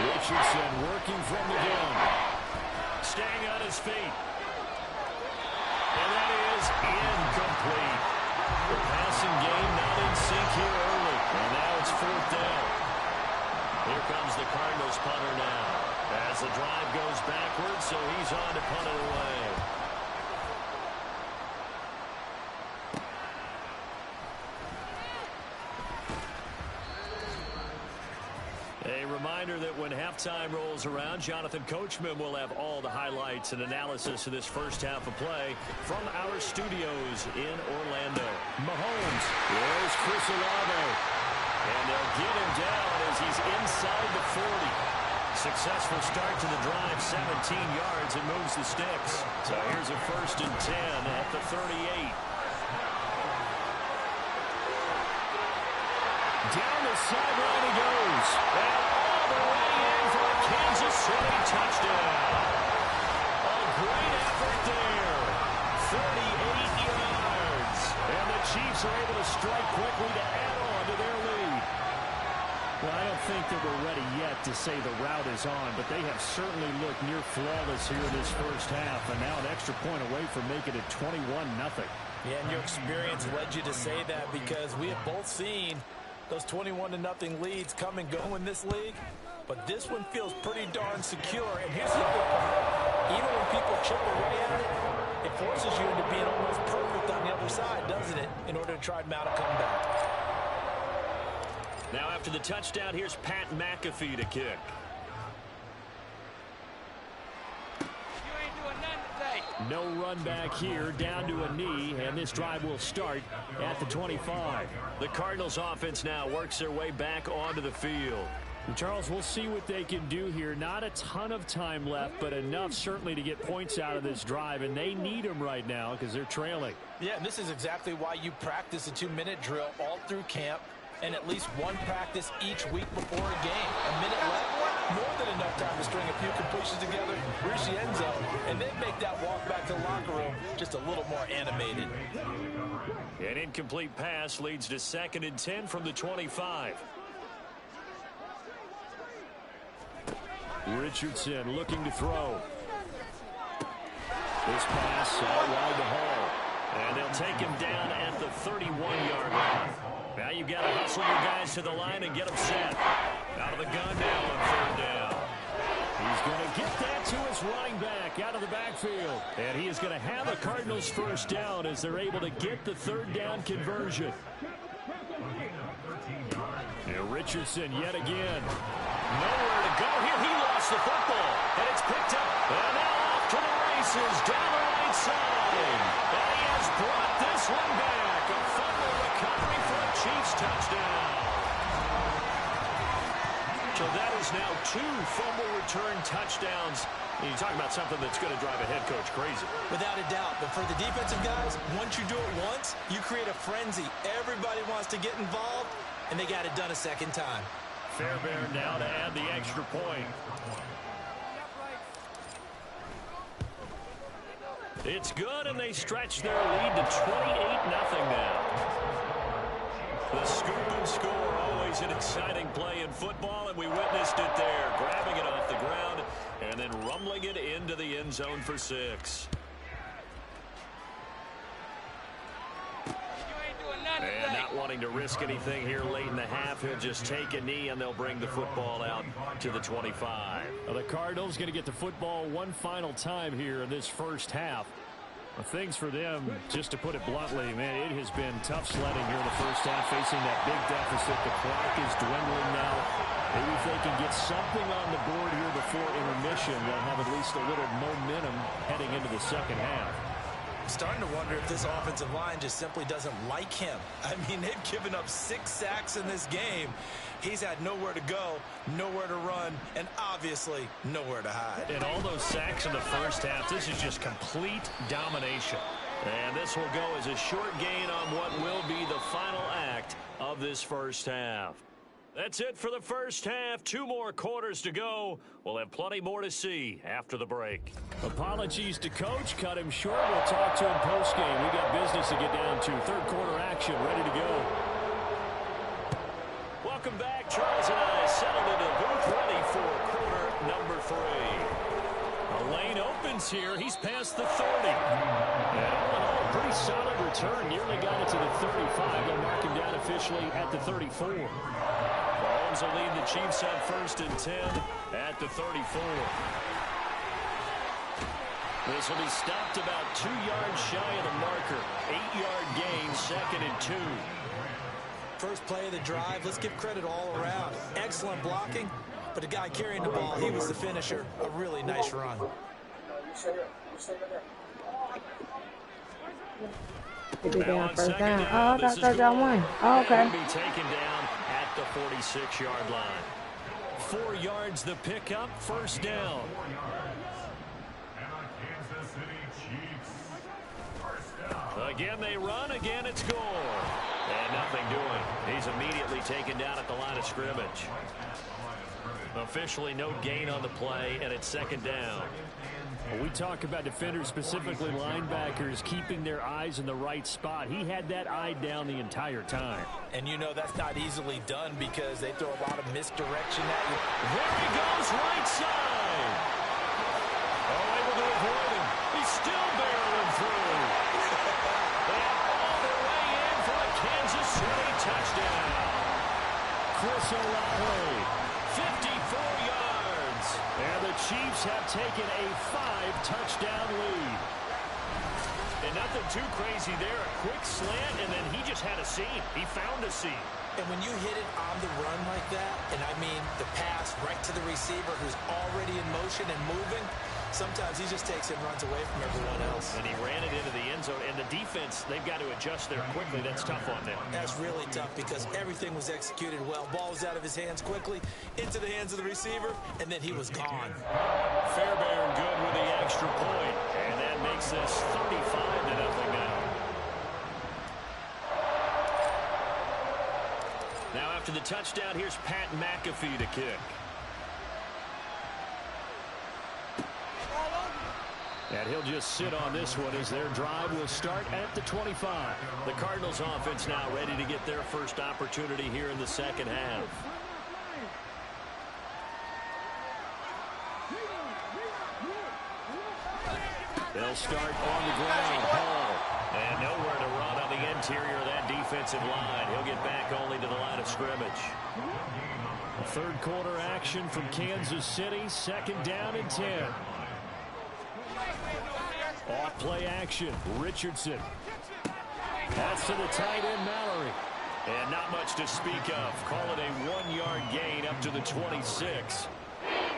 Richardson working from the gun.
Staying on his feet. And that is incomplete. The passing game not in sync here early. And now it's 4th down. Here comes the Cardinals punter now. As the drive goes backwards, so he's on to punt it away. A reminder that when halftime rolls around, Jonathan Coachman will have all the highlights and analysis of this first half of play from our studios in Orlando. Mahomes, there's Chris Olave. And they'll get him down as he's inside the 40. Successful start to the drive, 17 yards, and moves the sticks. So here's a 1st and 10 at the 38.
Down the sideline he goes.
And all the way in for a Kansas City touchdown. A great effort there. 38 yards.
And the Chiefs are able to strike quickly to add on to their lead. Well, I don't think that we're ready yet to say the route is on, but they have certainly looked near flawless here this first half, and now an extra point away from making it 21-0.
Yeah, and your experience led you to say that because we have both seen those 21-0 leads come and go in this league, but this one feels pretty darn secure. And here's the other part. Even when people chip away at it, it forces you into being almost perfect on the other side, doesn't it, in order to try and mount a comeback.
Now after the touchdown, here's Pat McAfee to kick.
No run back here, down to a knee, and this drive will start at the 25.
The Cardinals offense now works their way back onto the field.
And Charles, we'll see what they can do here. Not a ton of time left, but enough certainly to get points out of this drive, and they need them right now because they're trailing.
Yeah, and this is exactly why you practice a 2-minute drill all through camp and at least one practice each week before a game. A minute left, more than enough time to string a few completions together, reach the end zone, and then make that walk back to the locker room just a little more animated.
An incomplete pass leads to 2nd and 10 from the 25.
Richardson looking to throw. This pass out wide to Hall.
And they'll take him down at the 31-yard line. Now you've got to hustle your guys to the line and get them set. Out of the gun now on 3rd down.
He's going to get that to his running back out of the backfield. And he is going to have a Cardinals first down as they're able to get the third down conversion. And Richardson yet again. Nowhere to go here. He lost the football. And it's picked up. And now off to the races down the right side. And he has brought this one back. A fumble recovery for a Chiefs touchdown. So that is now 2 fumble return touchdowns. And you talk about something that's going to drive a head coach crazy.
Without a doubt. But for the defensive guys, once you do it once, you create a frenzy. Everybody wants to get involved, and they got it done a second time.
Fairbairn now to add the extra point. It's good, and they stretch their lead to 28-0 now. The scoop and score, always an exciting play in football, and we witnessed it there, grabbing it off the ground and then rumbling it into the end zone for 6. And not wanting to risk anything here late in the half, he'll just take a knee, and they'll bring the football out to the 25. Well, the Cardinals going to get the football one final time here in this first half. Well, things for them, just to put it bluntly, man, it has been tough sledding here in the first half, facing that big deficit. The clock is dwindling now. Maybe if they can get something on the board here before intermission, they'll have at least a little momentum heading into the second half.
I'm starting to wonder if this offensive line just simply doesn't like him. I mean, they've given up 6 sacks in this game. He's had nowhere to go, nowhere to run, and obviously nowhere to hide.
And all those sacks in the first half, this is just complete domination. And this will go as a short gain on what will be the final act of this first half. That's it for the first half. 2 more quarters to go. We'll have plenty more to see after the break. Apologies to Coach. Cut him short. We'll talk to him post-game. We got business to get down to. Third quarter action ready to go. Welcome back. Charles and I settled into the booth ready for quarter number 3. A lane opens here. He's past the 30. And all in all, pretty solid return. Nearly got it to the 35. They'll mark him down officially at the 34. Mahomes will lead the Chiefs on 1st and 10 at the 34. This will be stopped about 2 yards shy of the marker. 8-yard gain, 2nd and 2.
First play of the drive, let's give credit all around. Excellent blocking, but the guy carrying the ball, he was the finisher. A really nice run.
Now on first down. Oh, I thought first down won. Oh, okay.
Be taken down at the 46-yard line. 4 yards the pickup, first down. Again they run, again it's goal. And nothing doing. He's immediately taken down at the line of scrimmage. Officially no gain on the play, and it's 2nd down. Well, we talk about defenders, specifically linebackers, keeping their eyes in the right spot. He had that eye down the entire time.
And you know that's not easily done because they throw a lot of misdirection at you.
There he goes, right side. Oh, able to avoid him. He's still barreling through. They have all their way in for a Kansas City touchdown. Chris Olave, 54 yards. And the Chiefs have taken a 5-touchdown lead. And nothing too crazy there. A quick slant, and then he just had a seam. He found a seam.
And when you hit it on the run like that, and I mean the pass right to the receiver who's already in motion and moving, sometimes he just takes it and runs away from everyone else.
And he ran it into the end zone. And the defense, they've got to adjust there quickly. That's tough on them.
That's really tough because everything was executed well. Ball was out of his hands quickly, into the hands of the receiver, and then he was gone.
Fairbairn good with the extra point. And that makes this 35-0 now. Now after the touchdown, here's Pat McAfee to kick. And he'll just sit on this one as their drive will start at the 25. The Cardinals offense now ready to get their first opportunity here in the second half. They'll start on the ground. Hall. And nowhere to run on the interior of that defensive line. He'll get back only to the line of scrimmage. Third quarter action from Kansas City. Second down and 10. Off play action. Richardson. That's to the tight end, Mallory. And not much to speak of. Call it a 1-yard gain up to the 26.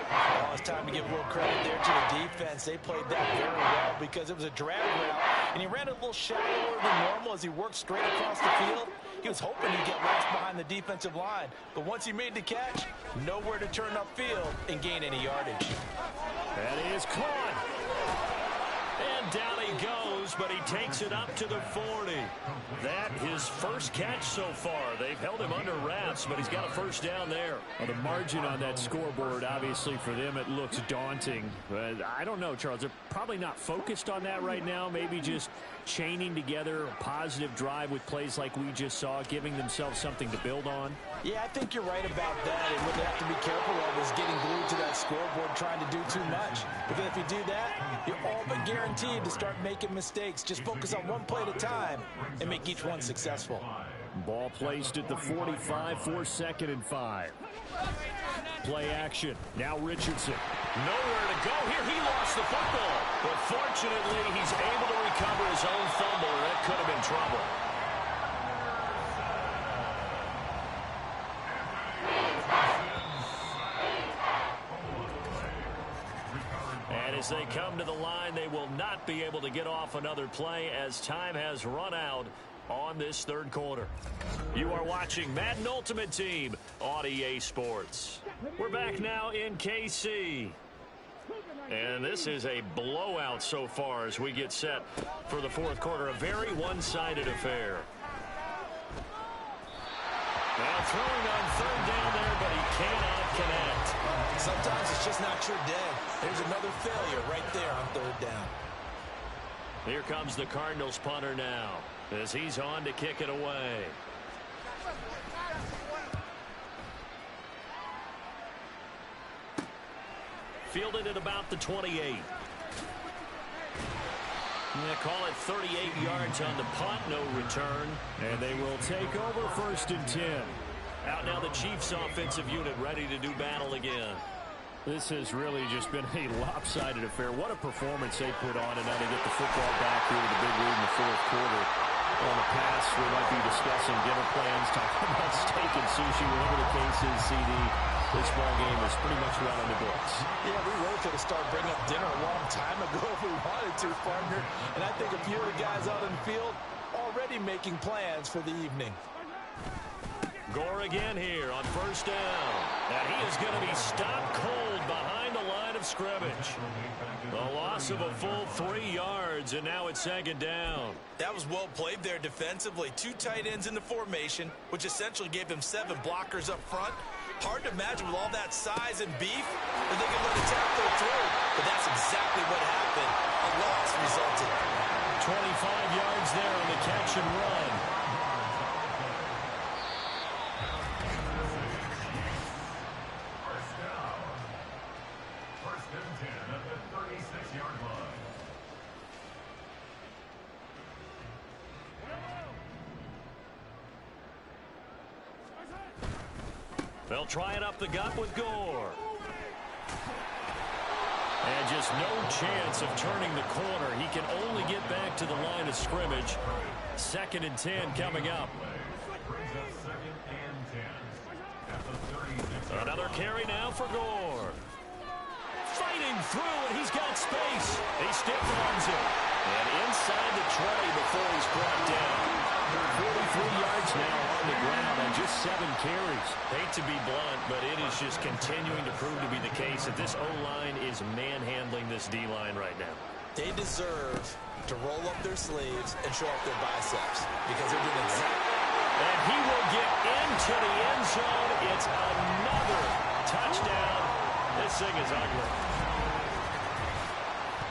Oh, it's time to give a little credit there to the defense. They played that very well because it was a drag route, and he ran a little shallower than normal as he worked straight across the field. He was hoping he'd get lost behind the defensive line, but once he made the catch, nowhere to turn upfield and gain any yardage.
That is caught. And down he goes, but he takes it up to the 40. That his first catch so far. They've held him under wraps, but he's got a first down there. Well, the margin on that scoreboard, obviously for them, it looks daunting. But I don't know, Charles. They're probably not focused on that right now. Maybe just chaining together a positive drive with plays like we just saw, giving themselves something to build on.
Yeah, I think you're right about that. And what they have to be careful of is getting glued to that scoreboard trying to do too much. Because if you do that, you're all but guaranteed to start making mistakes. Just focus on one play at a time and make each one successful.
Ball placed at the 45 for 2nd and 5. Play action. Now Richardson. Nowhere to go here. He lost the football. But fortunately, he's able to recover his own fumble. That could have been trouble. And as they come to the line, they will not be able to get off another play as time has run out on this third quarter. You are watching Madden Ultimate Team on EA Sports. We're back now in KC. And this is a blowout so far as we get set for the fourth quarter. A very one-sided affair. Now throwing on third down there, but he cannot connect.
Sometimes it's just not your day. There's another failure right there on third down.
Here comes the Cardinals punter now as he's on to kick it away. Fielded at about the 28. They call it 38 yards on the punt, no return. And they will take over 1st and 10. Out now the Chiefs offensive unit ready to do battle again. This has really just been a lopsided affair. What a performance they put on, and now they get the football back here with a big lead in the fourth quarter. On the pass, we might be discussing dinner plans, talking about steak and sushi, whatever the case is, CD. This ball game is pretty much right on the books.
Yeah, we really could have started bringing up dinner a long time ago if we wanted to, partner. And I think a few of the guys out in the field already making plans for the evening.
Gore again here on 1st down. And he is going to be stopped cold behind the line of scrimmage. A loss of a full 3 yards, and now it's 2nd down.
That was well played there defensively. 2 tight ends in the formation, which essentially gave them 7 blockers up front. Hard to imagine with all that size and beef that they can let a tackle through. But that's exactly what happened. A loss resulted.
25 yards there on the catch and run.
First and 10 at the 36-yard line.
They'll try it up the gut with Gore. And just no chance of turning the corner. He can only get back to the line of scrimmage. 2nd and 10 coming up.
Brings up 2nd and 10 at the 36.
Another carry now for Gore. Fighting through, and he's got space. He stiff arms it. And inside the 20 before he's brought down. 43 yards now on the ground on just 7 carries. Hate to be blunt, but it is just continuing to prove to be the case that this O-line is manhandling this D-line right now.
They deserve to roll up their sleeves and show off their biceps because they're doing exactly.
And he will get into the end zone. It's another touchdown. This thing is ugly.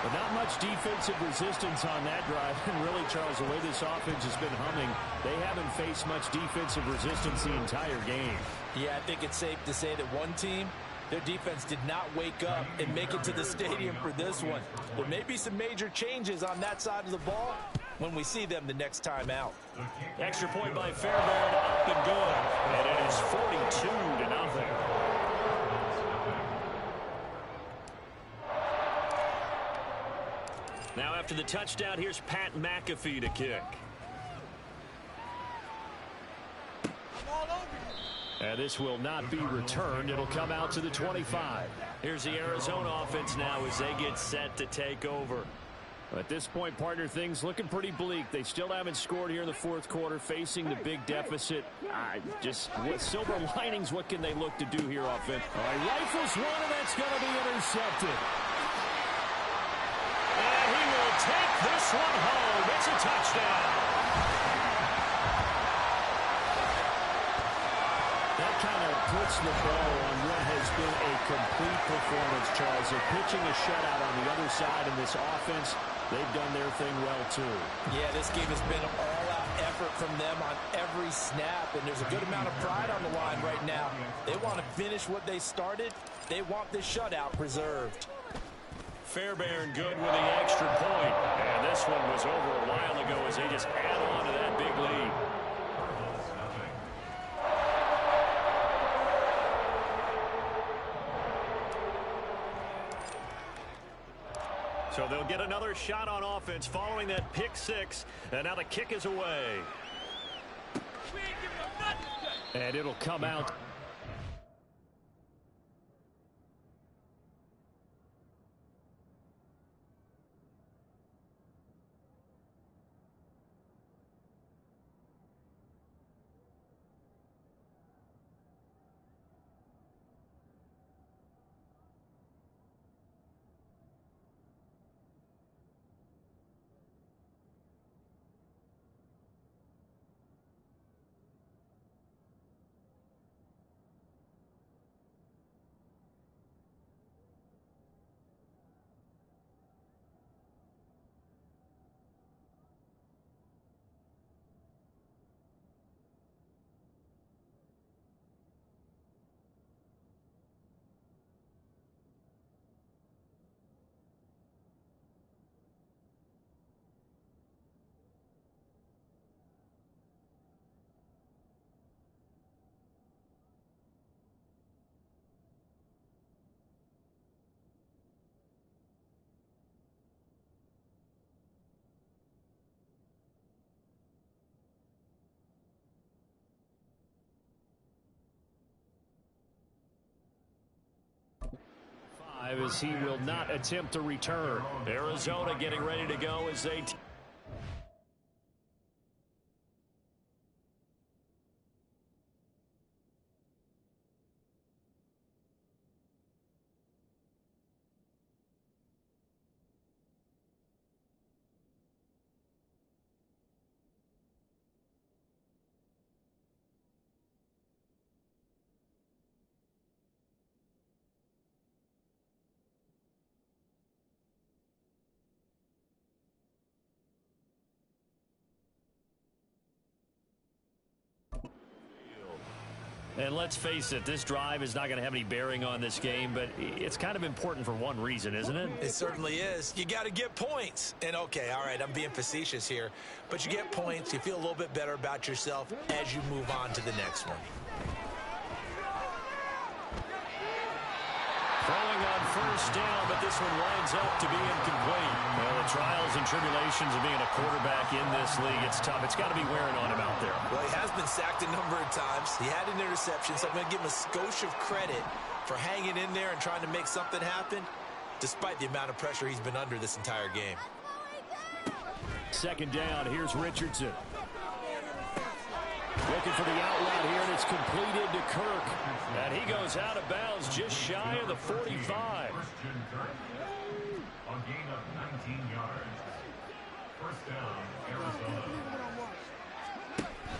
But not much defensive resistance on that drive. And really, Charles, the way this offense has been humming, they haven't faced much defensive resistance the entire game.
Yeah, I think it's safe to say that one team, their defense did not wake up and make it to the stadium for this one. There may be some major changes on that side of the ball, when we see them the next time out.
Extra point by Fairbairn, up and good. And it is 42-0. Now after the touchdown, here's Pat McAfee to kick. And this will not be returned. It'll come out to the 25. Here's the Arizona offense now as they get set to take over. At this point, partner, things looking pretty bleak. They still haven't scored here in the fourth quarter, facing the big deficit. Just with silver linings, what can they look to do here offensively? All right, rifles one, and that's going to be intercepted. And he will take this one home. It's a touchdown. That kind of puts the ball on what has been a complete performance, Charles. They're pitching a shutout on the other side in this offense. They've done their thing well, too. Yeah, this game has been an all-out effort from them on every snap, and there's a good amount of pride on the line right now. They want to finish what they started. They want this shutout preserved. Fairbairn good with the extra point. And this one was over a while ago as they just add on to that big lead. So they'll get another shot on offense following that pick six. And now the kick is away. And it'll come out. As he will not attempt to return. Arizona getting ready to go as they... And let's face it, this drive is not going to have any bearing on this game, but it's kind of important for one reason, isn't it?
It certainly is. You got to get points. And, okay, all right, I'm being facetious here, but you get points, you feel a little bit better about yourself as you move on to the next one.
Throwing on first down, but this one winds up to be incomplete. Well, the trials and tribulations of being a quarterback in this league, it's tough. It's got to be wearing on him out there.
Well, he has been sacked a number of times. He had an interception, so I'm going to give him a skosh of credit for hanging in there and trying to make something happen, despite the amount of pressure he's been under this entire game.
Second down, here's Richardson. Looking for the out route here, and it's completed to Kirk. And he goes out of bounds just shy of the 45.
On gain of 19 yards. First down, Arizona.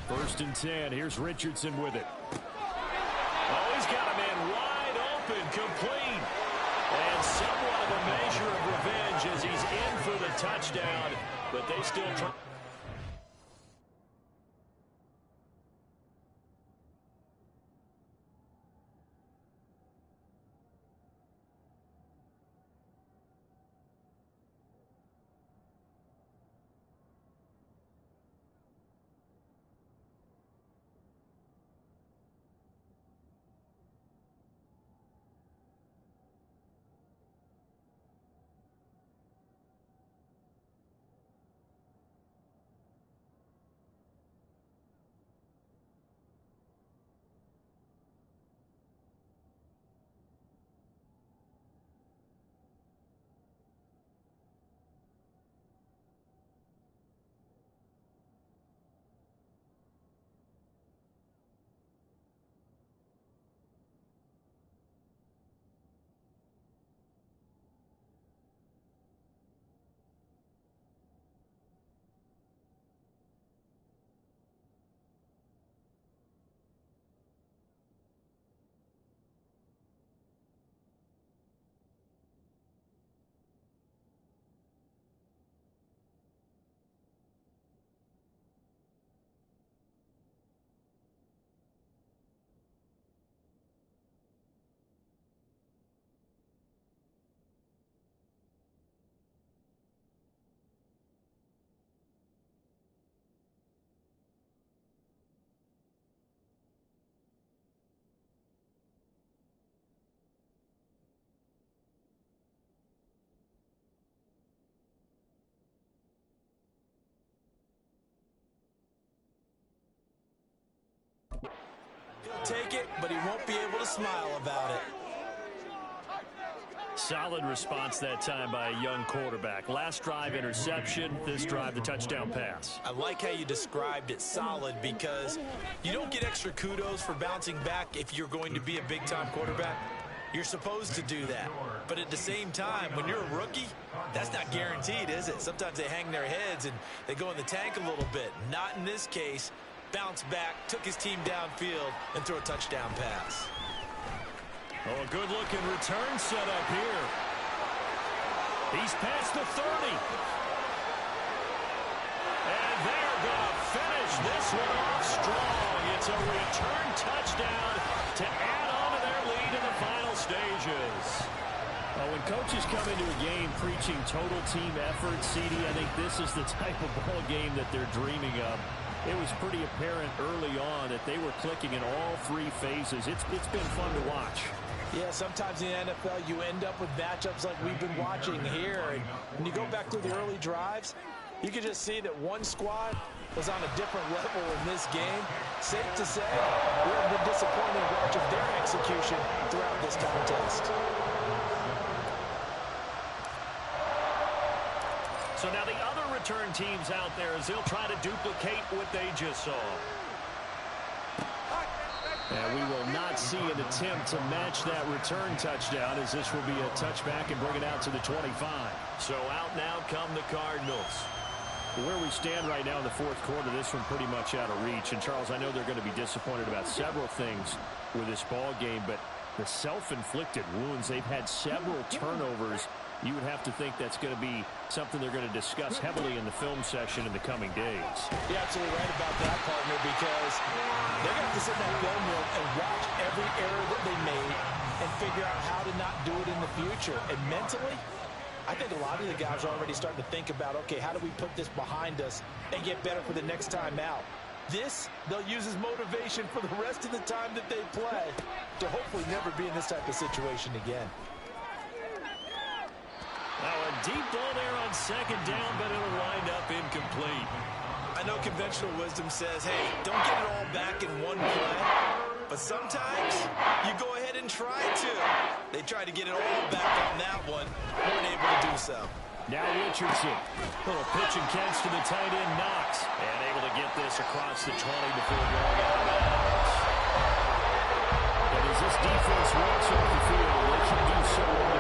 First and 10. Here's Richardson with it. Oh, he's got a man wide open, complete. And somewhat of a measure of revenge as he's in for the touchdown. But they still try.
He'll take it, but he won't be able to smile about it.
Solid response that time by a young quarterback. Last drive, interception. This drive, the touchdown pass.
I like how you described it, solid, because you don't get extra kudos for bouncing back if you're going to be a big-time quarterback. You're supposed to do that. But at the same time, when you're a rookie, that's not guaranteed, is it? Sometimes they hang their heads and they go in the tank a little bit. Not in this case. Bounced back, took his team downfield, and threw a touchdown pass.
Oh, a good-looking return set up here. He's past the 30. And they're going to finish this one off strong. It's a return touchdown to add on to their lead in the final stages. Well, when coaches come into a game preaching total team effort, CD, I think this is the type of ball game that they're dreaming of. It was pretty apparent early on that they were clicking in all three phases. It's been fun to watch.
Yeah, sometimes in the NFL you end up with matchups like we've been watching here. And when you go back to the early drives, you can just see that one squad was on a different level in this game. Safe to say, we have been disappointed in watching their execution throughout this contest.
So now the other return teams out there as they'll try to duplicate what they just saw. And we will not see an attempt to match that return touchdown, as this will be a touchback and bring it out to the 25. So out now come the Cardinals. Where we stand right now in the fourth quarter, this one pretty much out of reach. And, Charles, I know they're going to be disappointed about several things with this ball game, but the self-inflicted wounds, they've had several turnovers. You would have to think that's going to be something they're going to discuss heavily in the film session in the coming days.
You're absolutely right about that, partner, because they're going to have to sit in that film room and watch every error that they made and figure out how to not do it in the future. And mentally, I think a lot of the guys are already starting to think about, okay, how do we put this behind us and get better for the next time out? This, they'll use as motivation for the rest of the time that they play to hopefully never be in this type of situation again.
Now a deep ball there on second down, but it'll wind up incomplete.
I know conventional wisdom says, hey, don't get it all back in one play. But sometimes you go ahead and try to. They tried to get it all back on that one. Weren't able to do so.
Now Richardson. Little pitch and catch to the tight end, Knox. And able to get this across the 20 before going out of bounds. And as this defense walks off the field, they can do so